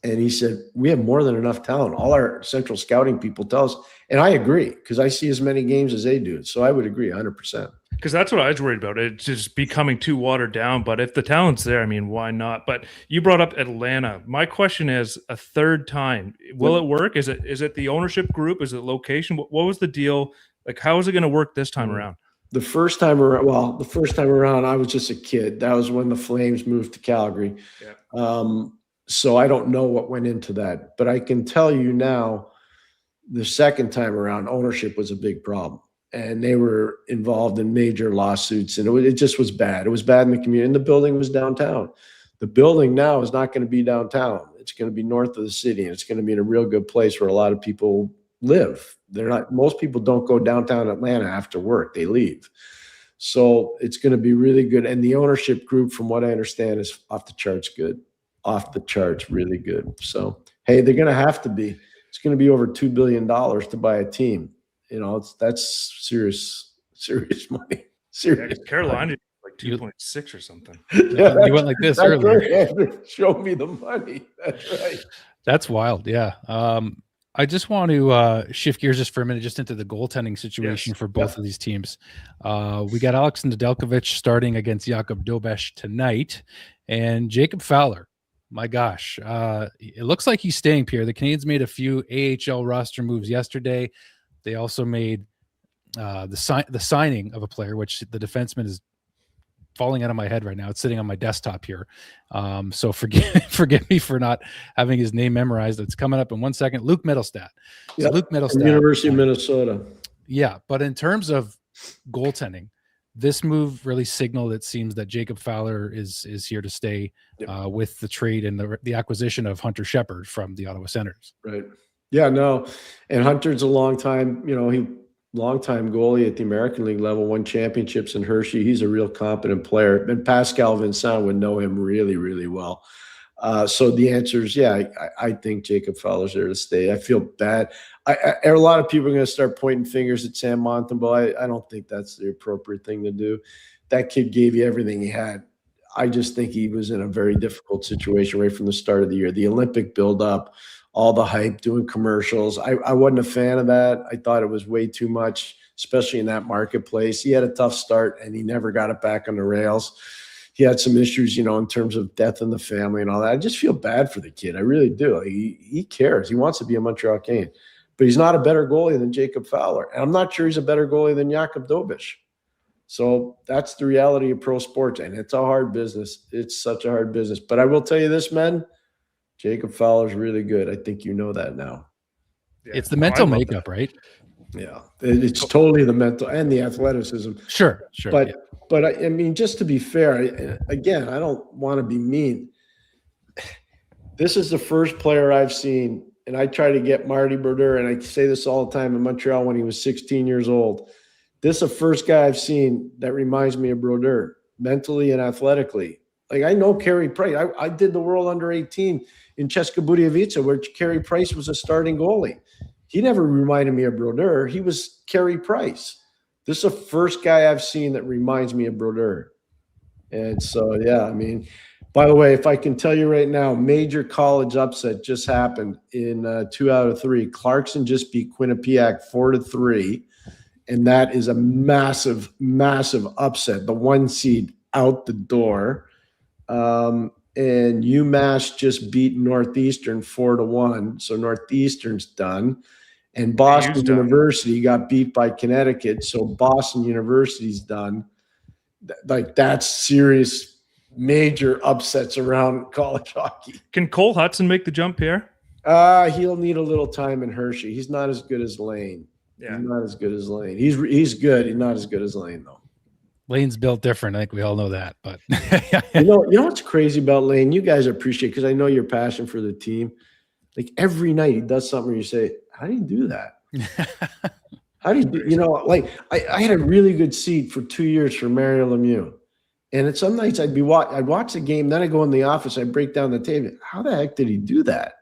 [SPEAKER 7] And he said, we have more than enough talent. All our central scouting people tell us. And I agree because I see as many games as they do. So I would agree 100%.
[SPEAKER 5] Because that's what I was worried about. It's just becoming too watered down. But if the talent's there, I mean, why not? But you brought up Atlanta. My question is, a third time, will it work? Is it the ownership group? Is it location? What was the deal? Like, how is it going to work this time around?
[SPEAKER 7] The first time around, I was just a kid. That was when the Flames moved to Calgary. Yeah. So I don't know what went into that. But I can tell you now, the second time around, ownership was a big problem. And they were involved in major lawsuits. And it just was bad. It was bad in the community. And the building was downtown. The building now is not going to be downtown. It's going to be north of the city. And it's going to be in a real good place where a lot of people live. Most people don't go downtown Atlanta after work. They leave. So it's going to be really good. And the ownership group, from what I understand, is off the charts good. Off the charts, really good. So, hey, they're going to have to be. It's going to be over $2 billion to buy a team. You know, that's serious Serious money.
[SPEAKER 5] Yeah,
[SPEAKER 7] Serious.
[SPEAKER 5] 'cause Carolina like 2.6 or something.
[SPEAKER 7] Yeah,
[SPEAKER 1] You went like this
[SPEAKER 7] that's
[SPEAKER 1] earlier.
[SPEAKER 7] right, Andrew. Show me the money. That's right.
[SPEAKER 1] That's wild. Yeah. I just want to shift gears just for a minute, just into the goaltending situation
[SPEAKER 5] Yes.
[SPEAKER 1] for both of these teams. We got Alex Nedeljkovic starting against Jakub Dobeš tonight, and Jacob Fowler. My gosh, it looks like he's staying, Pierre. The Canadiens made a few AHL roster moves yesterday. They also made the signing of a player, which the defenseman is falling out of my head right now. It's sitting on my desktop here. So forgive me for not having his name memorized. It's coming up in 1 second. Luke Mittelstadt. So
[SPEAKER 7] Yep,
[SPEAKER 1] Luke
[SPEAKER 7] from
[SPEAKER 1] Mittelstadt.
[SPEAKER 7] University of Minnesota.
[SPEAKER 1] Yeah, but in terms of goaltending, this move really signaled, it seems, that Jacob Fowler is here to stay with the trade and the acquisition of Hunter Shepard from the Ottawa Senators.
[SPEAKER 7] Right. Yeah, no. And Hunter's a longtime goalie at the American League level, won championships in Hershey. He's a real competent player. And Pascal Vincent would know him really, really well. So the answer is, I think Jacob Fowler's there to stay. I feel bad. A lot of people are going to start pointing fingers at Sam Montembeault. I don't think that's the appropriate thing to do. That kid gave you everything he had. I just think he was in a very difficult situation right from the start of the year. The Olympic build-up, all the hype, doing commercials. I wasn't a fan of that. I thought it was way too much, especially in that marketplace. He had a tough start, and he never got it back on the rails. He had some issues, in terms of death in the family and all that. I just feel bad for the kid. I really do. He cares. He wants to be a Montreal Canadien. But he's not a better goalie than Jacob Fowler. And I'm not sure he's a better goalie than Jakub Dobeš. So that's the reality of pro sports. And it's a hard business. It's such a hard business. But I will tell you this, men, Jacob Fowler's really good. I think you know that now.
[SPEAKER 5] Yeah.
[SPEAKER 1] It's the mental
[SPEAKER 5] I love
[SPEAKER 1] makeup,
[SPEAKER 5] that.
[SPEAKER 1] right?
[SPEAKER 7] Yeah. It's totally the mental and the athleticism.
[SPEAKER 1] Sure.
[SPEAKER 7] But I mean, just to be fair, again, I don't want to be mean. This is the first player I've seen, and I try to get Marty Brodeur, and I say this all the time, in Montreal when he was 16 years old. This is the first guy I've seen that reminds me of Brodeur, mentally and athletically. Like, I know Carey Price. I did the World Under 18 in Česká Budějovice, where Carey Price was a starting goalie. He never reminded me of Brodeur. He was Carey Price. This is the first guy I've seen that reminds me of Brodeur. And so, yeah, I mean, by the way, if I can tell you right now, major college upset just happened in 2 out of 3. Clarkson just beat Quinnipiac 4-3. And that is a massive, massive upset. The 1 seed out the door. And UMass just beat Northeastern 4-1. So Northeastern's done. And Boston University got beat by Connecticut. So Boston University's done. Like, that's serious, major upsets around college hockey.
[SPEAKER 5] Can Cole Hudson make the jump here?
[SPEAKER 7] He'll need a little time in Hershey. He's not as good as Lane.
[SPEAKER 5] Yeah.
[SPEAKER 7] He's not as good as Lane. He's good. He's not as good as Lane, though.
[SPEAKER 1] Lane's built different. I think we all know that. But
[SPEAKER 7] you know what's crazy about Lane? You guys appreciate, because I know your passion for the team. Like, every night he does something where you say, how do you do that? How do you do, like, I had a really good seat for 2 years for Mario Lemieux. And some nights I'd watch the game, then I go in the office, I break down the tape. How the heck did he do that?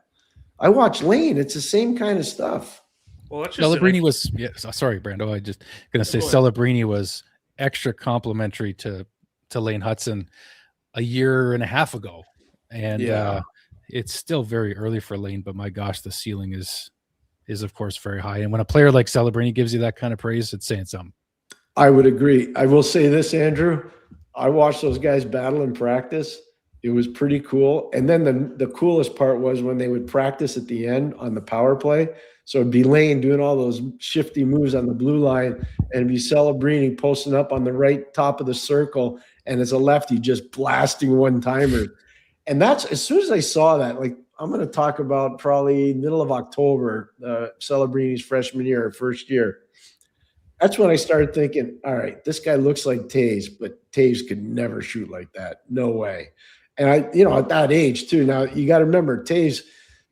[SPEAKER 7] I watch Lane. It's the same kind of stuff.
[SPEAKER 5] Well, that's just
[SPEAKER 1] Celebrini was, sorry, Brando. I just going to say Celebrini was extra complimentary to Lane Hudson a year and a half ago. And it's still very early for Lane, but my gosh, the ceiling is of course very high. And when a player like Celebrini gives you that kind of praise, it's saying something.
[SPEAKER 7] I would agree. I will say this, Andrew. I watched those guys battle in practice. It was pretty cool. And then the coolest part was when they would practice at the end on the power play. So it'd be Lane doing all those shifty moves on the blue line, and it'd be Celebrini posting up on the right top of the circle, and as a lefty just blasting one-timers. And that's, as soon as I saw that, like, I'm going to talk about probably middle of October, Celebrini's freshman year, first year. That's when I started thinking, all right, this guy looks like Taves, but Taves could never shoot like that. No way. And at that age too. Now you got to remember Taves.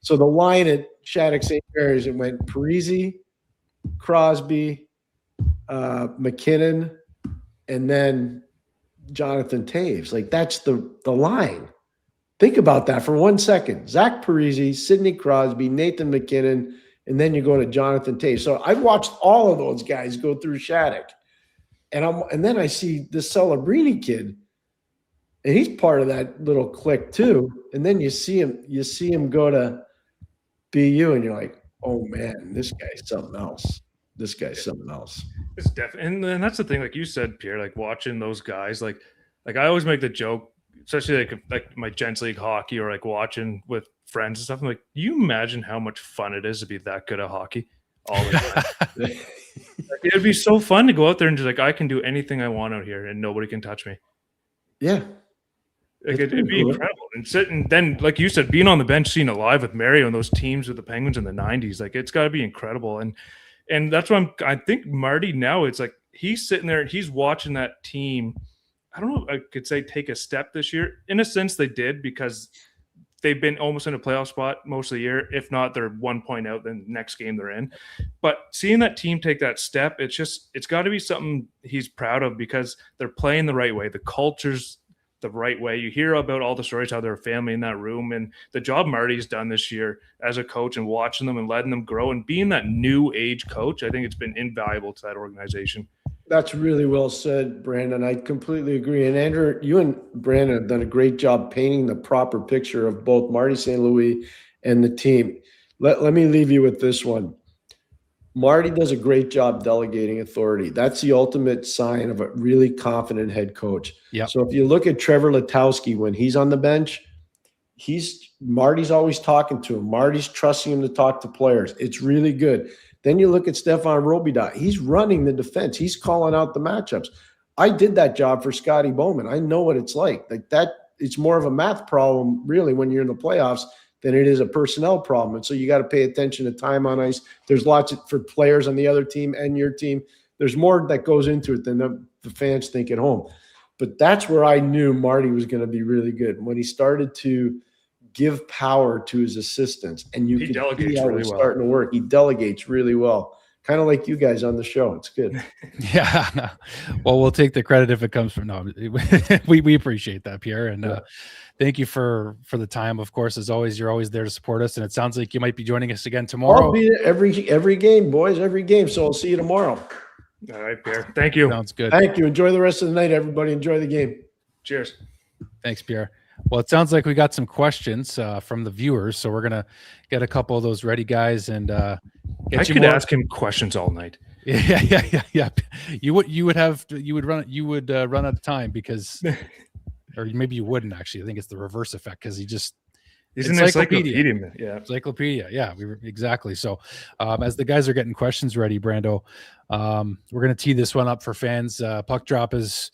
[SPEAKER 7] So the line at Shattuck St. Mary's, it went Parisi, Crosby, McKinnon, and then Jonathan Taves. Like, that's the line. Think about that for 1 second. Zach Parisi, Sidney Crosby, Nathan McKinnon, and then you go to Jonathan Taves. So I've watched all of those guys go through Shattuck. And then I see this Celebrini kid, and he's part of that little clique too. And then you see him go to BU, and you're like, oh man, this guy's something else. This guy's something else.
[SPEAKER 5] It's definitely, and that's the thing, like you said, Pierre, like watching those guys, like I always make the joke, especially like my gents league hockey or like watching with friends and stuff. I'm like, you imagine how much fun it is to be that good at hockey all the time. Like, it'd be so fun to go out there and just like, I can do anything I want out here and nobody can touch me.
[SPEAKER 7] Yeah.
[SPEAKER 5] Like it'd be incredible. And sitting then, like you said, being on the bench, seeing it live with Mario and those teams with the Penguins in the 90s, like it's got to be incredible. And that's why I think Marty now, it's like he's sitting there and he's watching that team. I don't know if I could say take a step this year. In a sense, they did, because they've been almost in a playoff spot most of the year. If not, they're 1 point out the next game they're in. But seeing that team take that step, it's got to be something he's proud of, because they're playing the right way. The culture's the right way. You hear about all the stories, how they're a family in that room, and the job Marty's done this year as a coach and watching them and letting them grow and being that new age coach. I think it's been invaluable to that organization.
[SPEAKER 7] That's really well said, Brandon. I completely agree. And Andrew, you and Brandon have done a great job painting the proper picture of both Marty St. Louis and the team. Let me leave you with this one. Marty does a great job delegating authority. That's the ultimate sign of a really confident head coach.
[SPEAKER 1] Yep.
[SPEAKER 7] So if you look at Trevor Letowski, when he's on the bench, Marty's always talking to him. Marty's trusting him to talk to players. It's really good. Then you look at Stefan Robida. He's running the defense. He's calling out the matchups. I did that job for Scotty Bowman. I know what it's like. Like that, it's more of a math problem, really, when you're in the playoffs than it is a personnel problem. And so you got to pay attention to time on ice. There's lots for players on the other team and your team. There's more that goes into it than the fans think at home. But that's where I knew Marty was going to be really good. When he started to give power to his assistants, and he delegates really well. Starting to work. He delegates really well. Kind of like you guys on the show. It's good.
[SPEAKER 1] Yeah. Well, we'll take the credit if it comes from, no, we appreciate that, Pierre. And thank you for the time. Of course, as always, you're always there to support us. And it sounds like you might be joining us again tomorrow.
[SPEAKER 7] I'll be there every game, boys, every game. So I'll see you tomorrow.
[SPEAKER 5] All right, Pierre. Thank you.
[SPEAKER 1] Sounds good.
[SPEAKER 7] Thank you. Enjoy the rest of the night, everybody. Enjoy the game.
[SPEAKER 5] Cheers.
[SPEAKER 1] Thanks, Pierre. Well, it sounds like we got some questions from the viewers, so we're gonna get a couple of those ready, guys, and
[SPEAKER 5] I could ask him questions all night.
[SPEAKER 1] Yeah. You would run out of time because, or maybe you wouldn't actually. I think it's the reverse effect because he's
[SPEAKER 5] an encyclopedia. Yeah,
[SPEAKER 1] encyclopedia. Yeah, exactly. So, as the guys are getting questions ready, Brando, we're gonna tee this one up for fans. Puck drop is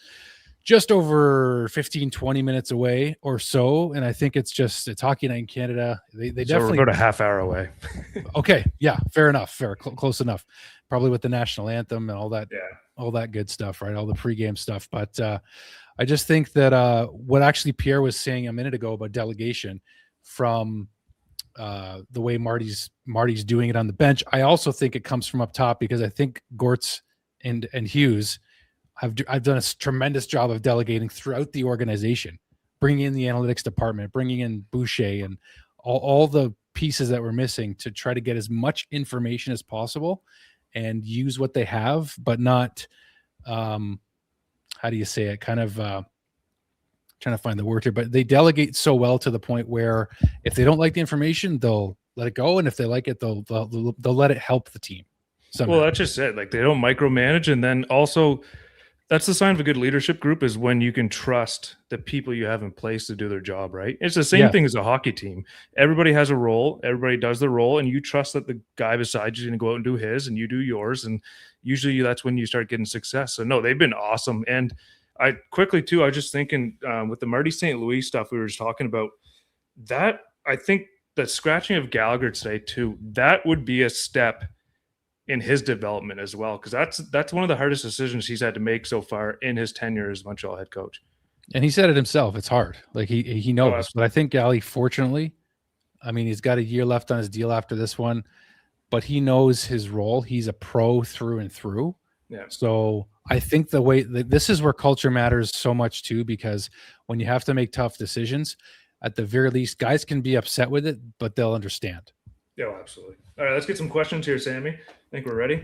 [SPEAKER 1] just over 15-20 minutes away or so, and I think it's Hockey Night in Canada. They definitely
[SPEAKER 5] we're about a half hour away.
[SPEAKER 1] Okay, yeah, fair enough, close enough. Probably with the national anthem and all that, all that good stuff, right? All the pregame stuff. But I just think that what actually Pierre was saying a minute ago about delegation, from the way Marty's doing it on the bench, I also think it comes from up top, because I think Gortz and Hughes. I've done a tremendous job of delegating throughout the organization, bringing in the analytics department, bringing in Boucher and all the pieces that were missing to try to get as much information as possible and use what they have, but not, how do you say it? Kind of trying to find the word here, but they delegate so well to the point where if they don't like the information, they'll let it go. And if they like it, they'll let it help the team somehow.
[SPEAKER 5] Well, that's just it. Like, they don't micromanage. And then also, that's the sign of a good leadership group, is when you can trust the people you have in place to do their job, right? It's the same thing as a hockey team. Everybody has a role. Everybody does their role, and you trust that the guy beside you is going to go out and do his, and you do yours. And usually that's when you start getting success. So, no, they've been awesome. And I quickly, too, I was just thinking with the Marty St. Louis stuff we were just talking about, that I think the scratching of Gallagher today, too, that would be a step in his development as well, because that's one of the hardest decisions he's had to make so far in his tenure as Montreal head coach.
[SPEAKER 1] And he said it himself, it's hard. Like he knows. But I think Gally, fortunately, I mean, he's got a year left on his deal after this one, but he knows his role. He's a pro through and through.
[SPEAKER 5] Yeah.
[SPEAKER 1] So I think the way this is where culture matters so much too, because when you have to make tough decisions, at the very least, guys can be upset with it, but they'll understand.
[SPEAKER 5] Yeah, absolutely. All right, let's get some questions here, Sammy. I think we're ready.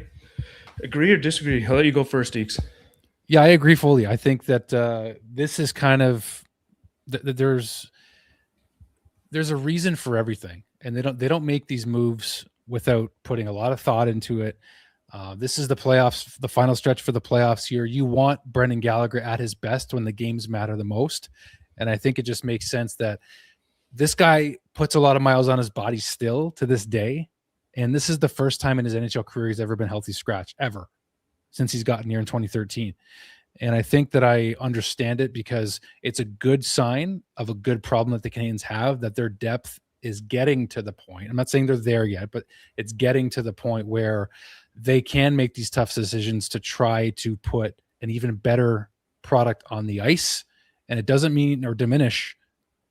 [SPEAKER 5] Agree or disagree? I'll let you go first, Deeks.
[SPEAKER 1] Yeah, I agree fully. I think that this is kind of there's a reason for everything, and they don't make these moves without putting a lot of thought into it. This is the playoffs, the final stretch for the playoffs here. You want Brendan Gallagher at his best when the games matter the most, and I think it just makes sense that this guy puts a lot of miles on his body still to this day, and this is the first time in his NHL career he's ever been healthy scratch ever since he's gotten here in 2013. And I think that I understand it because it's a good sign of a good problem that the Canadiens have, that their depth is getting to the point. I'm not saying they're there yet, but it's getting to the point where they can make these tough decisions to try to put an even better product on the ice. And it doesn't mean or diminish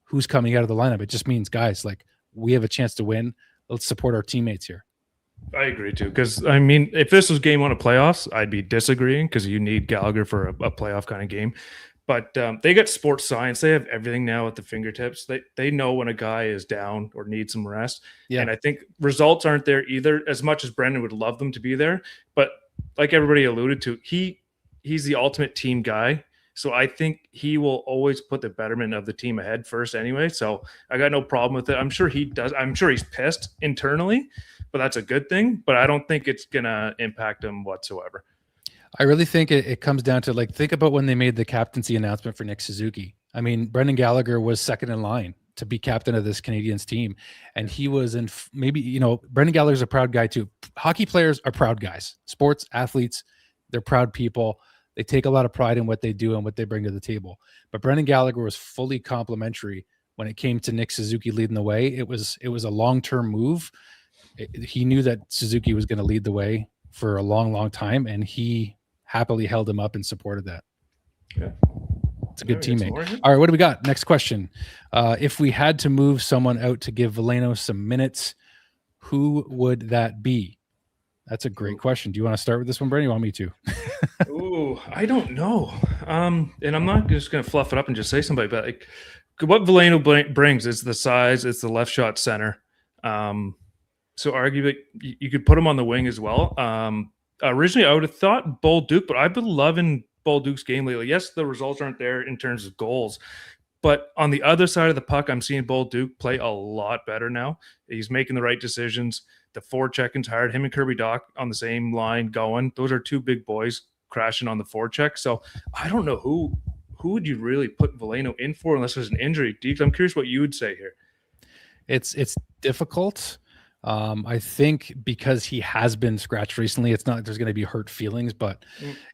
[SPEAKER 1] who's coming out of the lineup. It just means, guys, like, we have a chance to win. Let's support our teammates here.
[SPEAKER 5] I agree too, because I mean, if this was game 1 of playoffs, I'd be disagreeing because you need Gallagher for a playoff kind of game. But they got sports science; they have everything now at the fingertips. They know when a guy is down or needs some rest.
[SPEAKER 1] Yeah.
[SPEAKER 5] And I think results aren't there either, as much as Brendan would love them to be there. But like everybody alluded to, he's the ultimate team guy. So I think he will always put the betterment of the team ahead first anyway. So I got no problem with it. I'm sure he does. I'm sure he's pissed internally, but that's a good thing. But I don't think it's going to impact him whatsoever.
[SPEAKER 1] I really think it comes down to, like, think about when they made the captaincy announcement for Nick Suzuki. I mean, Brendan Gallagher was second in line to be captain of this Canadiens team. And he was in Brendan Gallagher's a proud guy too. Hockey players are proud guys. Sports athletes, they're proud people. They take a lot of pride in what they do and what they bring to the table. But Brendan Gallagher was fully complimentary when it came to Nick Suzuki leading the way. It was a long-term move. He knew that Suzuki was going to lead the way for a long, long time, and he happily held him up and supported that.
[SPEAKER 5] Yeah.
[SPEAKER 1] It's a good teammate. All right, what do we got? Next question. If we had to move someone out to give Veleno some minutes, who would that be? That's a great question. Do you want to start with this one, Brandon? You want me to?
[SPEAKER 5] Ooh, I don't know. And I'm not just going to fluff it up and just say somebody, but like, what Veleno brings is the size. It's the left shot center. So arguably you could put him on the wing as well. Originally I would have thought Bolduc, but I've been loving Bolduc's game lately. Yes, the results aren't there in terms of goals, but on the other side of the puck, I'm seeing Bolduc play a lot better now. He's making the right decisions. The forechecking's hard. Him and Kirby Dach on the same line going. Those are two big boys crashing on the forecheck. So I don't know who would you really put Veleno in for unless there's an injury. Deeks, I'm curious what you would say here.
[SPEAKER 1] It's difficult. I think because he has been scratched recently, it's not like there's going to be hurt feelings. But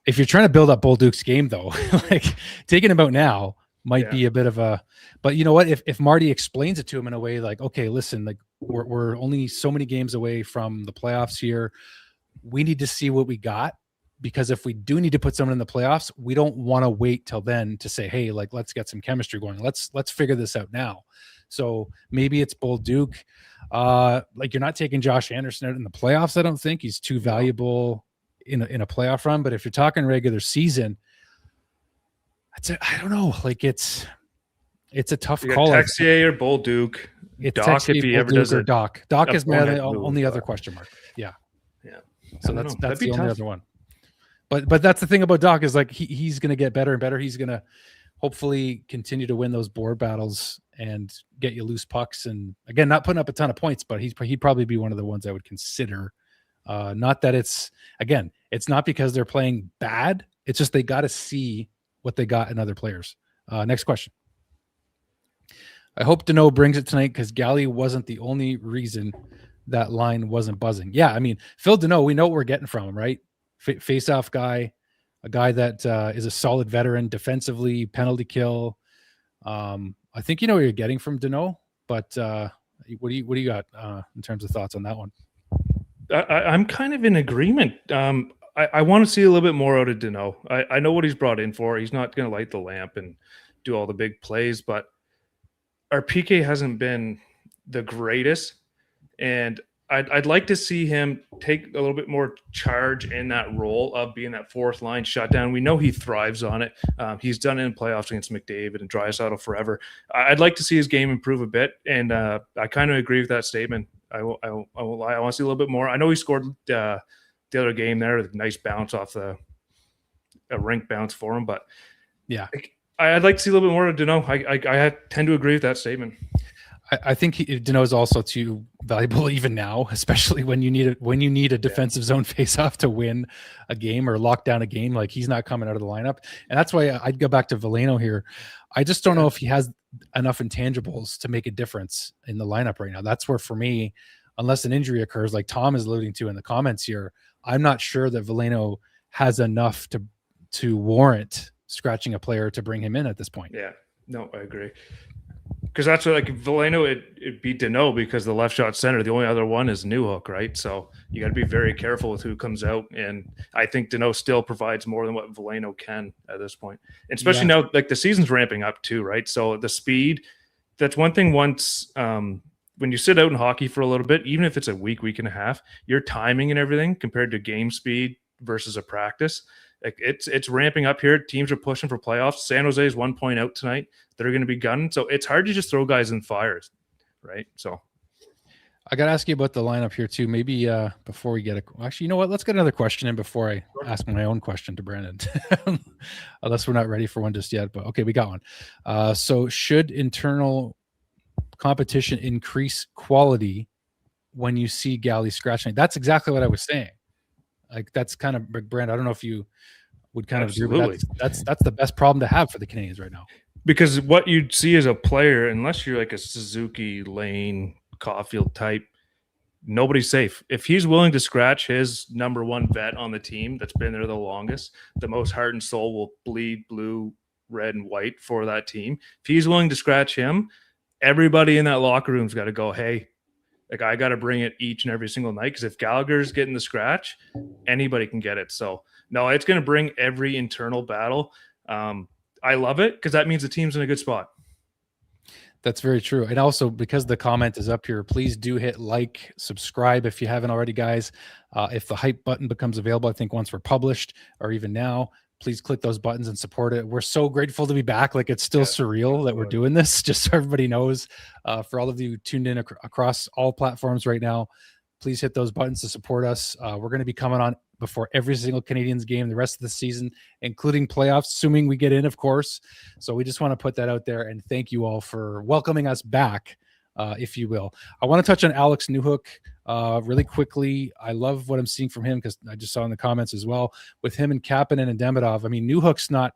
[SPEAKER 1] if you're trying to build up Bolduc's game, though, like, taking him out now might be a bit of a. But you know what? If Marty explains it to him in a way like, okay, listen, like, we're only so many games away from the playoffs here. We need to see what we got, because if we do need to put someone in the playoffs, we don't want to wait till then to say, hey, like, let's get some chemistry going. Let's figure this out now. So maybe it's Bolduc. Like, you're not taking Josh Anderson out in the playoffs. I don't think he's too valuable in a playoff run. But if you're talking regular season, I don't know. Like, it's a tough call.
[SPEAKER 5] Texier or Bolduc.
[SPEAKER 1] It's
[SPEAKER 5] Dach, if he ever does it.
[SPEAKER 1] Dach. Dach is the only other question mark. Yeah. So that's the only other one. But that's the thing about Dach is, like, he's going to get better and better. He's going to hopefully continue to win those board battles and get you loose pucks. And again, not putting up a ton of points, but he'd probably be one of the ones I would consider. Not that it's not because they're playing bad. It's just they got to see what they got in other players. Next question. I hope Danault brings it tonight, because Gally wasn't the only reason that line wasn't buzzing. Yeah, I mean, Phil Danault, we know what we're getting from him, right? Face-off guy, a guy that is a solid veteran defensively, penalty kill. I think you know what you're getting from Danault, but what do you got in terms of thoughts on that one?
[SPEAKER 5] I'm kind of in agreement. I want to see a little bit more out of Danault. I know what he's brought in for. He's not going to light the lamp and do all the big plays, but our PK hasn't been the greatest, and I'd like to see him take a little bit more charge in that role of being that fourth line shutdown. We know he thrives on it. He's done it in playoffs against McDavid and Draisaitl forever. I'd like to see his game improve a bit, and I kind of agree with that statement. I won't lie. I want to see a little bit more. I know he scored the other game there with a nice bounce off the a rink bounce for him. But
[SPEAKER 1] Yeah.
[SPEAKER 5] I'd like to see a little bit more of Danault. I tend to agree with that statement.
[SPEAKER 1] I think Danault is also too valuable even now, especially when you need a defensive zone faceoff to win a game or lock down a game. Like, he's not coming out of the lineup, and that's why I'd go back to Veleno here. I just don't know if he has enough intangibles to make a difference in the lineup right now. That's where, for me, unless an injury occurs, like Tom is alluding to in the comments here, I'm not sure that Veleno has enough to warrant scratching a player to bring him in at this point.
[SPEAKER 5] Yeah, no, I agree. Because that's what, like, Veleno, it'd be Danault because the left shot center, the only other one is Newhook, right? So you got to be very careful with who comes out. And I think Danault still provides more than what Veleno can at this point. And especially now, like, the season's ramping up too, right? So the speed, that's one thing once when you sit out in hockey for a little bit, even if it's a week and a half, your timing and everything compared to game speed versus a practice, like, it's ramping up here. Teams are pushing for playoffs. San Jose is 1 point out tonight. They're going to be gunning. So it's hard to just throw guys in fires, right? So
[SPEAKER 1] I got to ask you about the lineup here too. Maybe before we get actually, you know what? Let's get another question in before I ask my own question to Brandon, unless we're not ready for one just yet. But okay, we got one. So should internal competition increase quality when you see Goalie scratching? That's exactly what I was saying. Like, that's kind of, Brandon, I don't know if you would kind of agree with that. That's the best problem to have for the Canadiens right now.
[SPEAKER 5] Because what you'd see as a player, unless you're like a Suzuki, Lane, Caulfield type, nobody's safe. If he's willing to scratch his number one vet on the team that's been there the longest, the most heart and soul will bleed blue, red, and white for that team. If he's willing to scratch him, everybody in that locker room's got to go, hey, like, I got to bring it each and every single night, because if Gallagher's getting the scratch, anybody can get it. So, no, it's going to bring every internal battle. I love it because that means the team's in a good spot.
[SPEAKER 1] That's very true. And also, because the comment is up here, please do hit like, subscribe if you haven't already, guys. If the hype button becomes available, I think once we're published or even now, please click those buttons and support it. We're so grateful to be back. Like, it's still surreal that we're doing this, just so everybody knows. For all of you tuned in across all platforms right now, please hit those buttons to support us. We're going to be coming on before every single Canadiens game the rest of the season, including playoffs, assuming we get in, of course. So we just want to put that out there, and thank you all for welcoming us back, if you will. I want to touch on Alex Newhook really quickly. I love what I'm seeing from him, because I just saw in the comments as well, with him and Kapanen and Demidov. I mean, Newhook's not,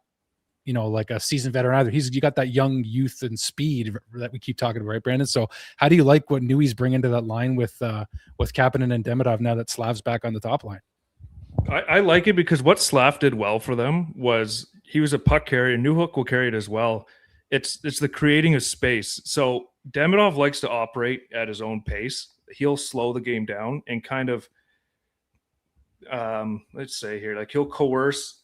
[SPEAKER 1] like a seasoned veteran either. You got that young youth and speed that we keep talking about, right, Brandon? So how do you like what Newey's bringing to that line with Kapanen and Demidov now that Slav's back on the top line?
[SPEAKER 5] I like it because what Slav did well for them was he was a puck carrier. Newhook will carry it as well. It's the creating of space. So Demidov likes to operate at his own pace. He'll slow the game down and kind of, let's say here, like, he'll coerce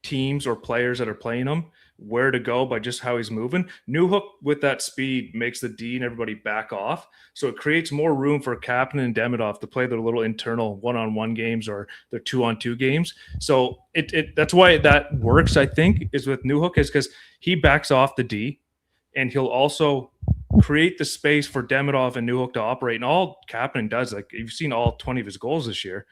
[SPEAKER 5] teams or players that are playing him where to go by just how he's moving. Newhook, with that speed, makes the D and everybody back off. So it creates more room for Kapanen and Demidov to play their little internal one-on-one games or their two-on-two games. So that's why that works, I think, is with Newhook, is because he backs off the D, and he'll also create the space for Demidov and Newhook to operate. And all Kapanen does, like, you've seen all 20 of his goals this year,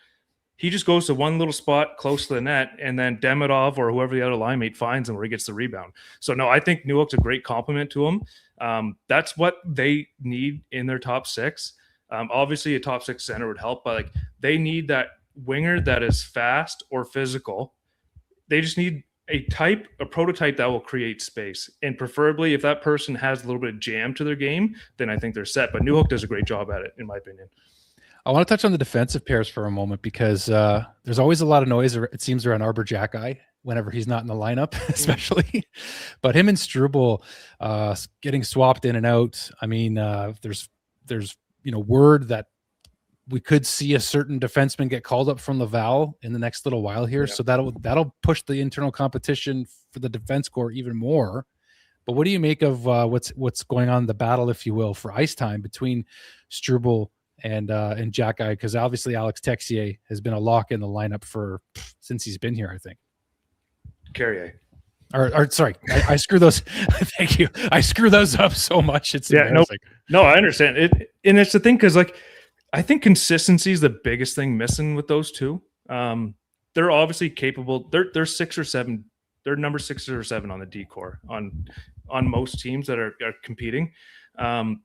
[SPEAKER 5] he just goes to one little spot close to the net, and then Demidov or whoever the other line mate finds him where he gets the rebound. So, no, I think Newhook's a great compliment to him. That's what they need in their top six. Obviously, a top six center would help, but, like, they need that winger that is fast or physical. They just need a prototype that will create space. And preferably, if that person has a little bit of jam to their game, then I think they're set. But Newhook does a great job at it, in my opinion.
[SPEAKER 1] I want to touch on the defensive pairs for a moment, because there's always a lot of noise, it seems, around Arbor Jackeye whenever he's not in the lineup, especially. But him and Struble getting swapped in and out. I mean, there's word that we could see a certain defenseman get called up from Laval in the next little while here. Yeah. So that'll push the internal competition for the defense corps even more. But what do you make of what's going on in the battle, if you will, for ice time between Struble and Jackeye? Because obviously Alex Texier has been a lock in the lineup since he's been here, I think.
[SPEAKER 5] Carrier.
[SPEAKER 1] Or sorry, I screw those. Thank you. I screw those up so much. It's embarrassing.
[SPEAKER 5] No, I understand it, and it's the thing, because, like, I think consistency is the biggest thing missing with those two. they're obviously capable. They're 6 or 7. They're number 6 or 7 on the D-core on most teams that are competing.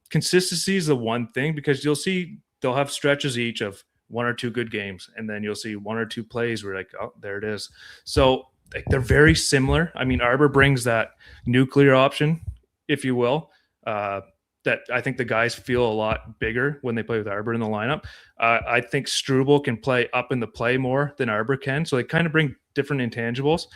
[SPEAKER 5] Consistency is the one thing, because you'll see they'll have stretches each of 1 or 2 good games, and then you'll see 1 or 2 plays where like, oh, there it is. So like, they're very similar. I mean, Arbor brings that nuclear option, if you will, that I think the guys feel a lot bigger when they play with Arbor in the lineup. I think Struble can play up in the play more than Arbor can. So they kind of bring different intangibles.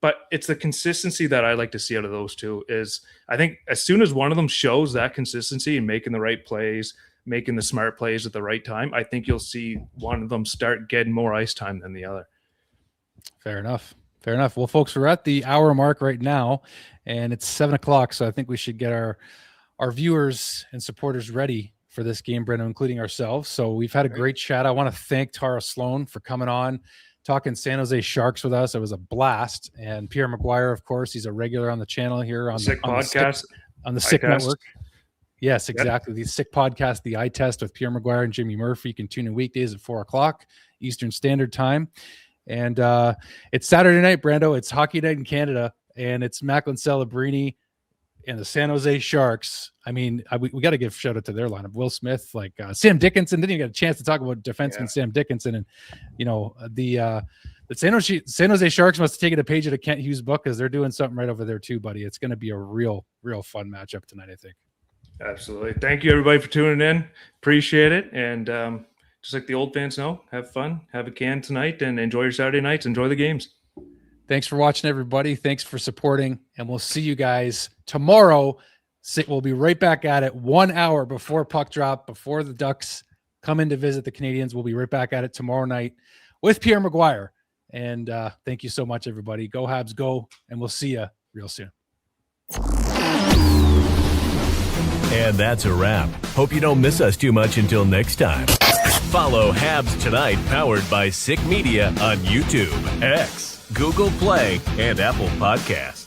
[SPEAKER 5] But it's the consistency that I like to see out of those two. Is I think as soon as one of them shows that consistency and making the right plays, making the smart plays at the right time, I think you'll see one of them start getting more ice time than the other.
[SPEAKER 1] Fair enough. Fair enough. Well, folks, we're at the hour mark right now, and it's 7:00. So I think we should get our viewers and supporters ready for this game, Brenda, including ourselves. So we've had a great chat. I want to thank Tara Sloan for coming on, talking San Jose Sharks with us. It was a blast. And Pierre McGuire, of course, he's a regular on the channel here on the podcast, on the Sick Network. Yes, exactly. Yep. The Sick Podcast, the Eye Test with Pierre McGuire and Jimmy Murphy. You can tune in weekdays at 4:00 Eastern Standard Time. And it's Saturday night, Brando. It's hockey night in Canada, and it's Macklin Celebrini and the San Jose Sharks. I mean, we got to give shout out to their lineup. Will Smith, like Sam Dickinson. Didn't even get a chance to talk about defenseman Sam Dickinson. And, you know, the San Jose Sharks must have taken a page out of Kent Hughes' book, because they're doing something right over there too, buddy. It's going to be a real fun matchup tonight, I think. Absolutely. Thank you, everybody, for tuning in. Appreciate it. And just like the old fans know, have fun, have a can tonight, and enjoy your Saturday nights. Enjoy the games. Thanks for watching, everybody. Thanks for supporting, and we'll see you guys tomorrow. We'll be right back at it 1 hour before puck drop, before the Ducks come in to visit the Canadiens. We'll be right back at it tomorrow night with Pierre McGuire. And thank you so much, everybody. Go Habs, go, and we'll see you real soon.
[SPEAKER 4] And that's a wrap. Hope you don't miss us too much until next time. Follow Habs Tonight, powered by Sick Media, on YouTube, X, Google Play, and Apple Podcasts.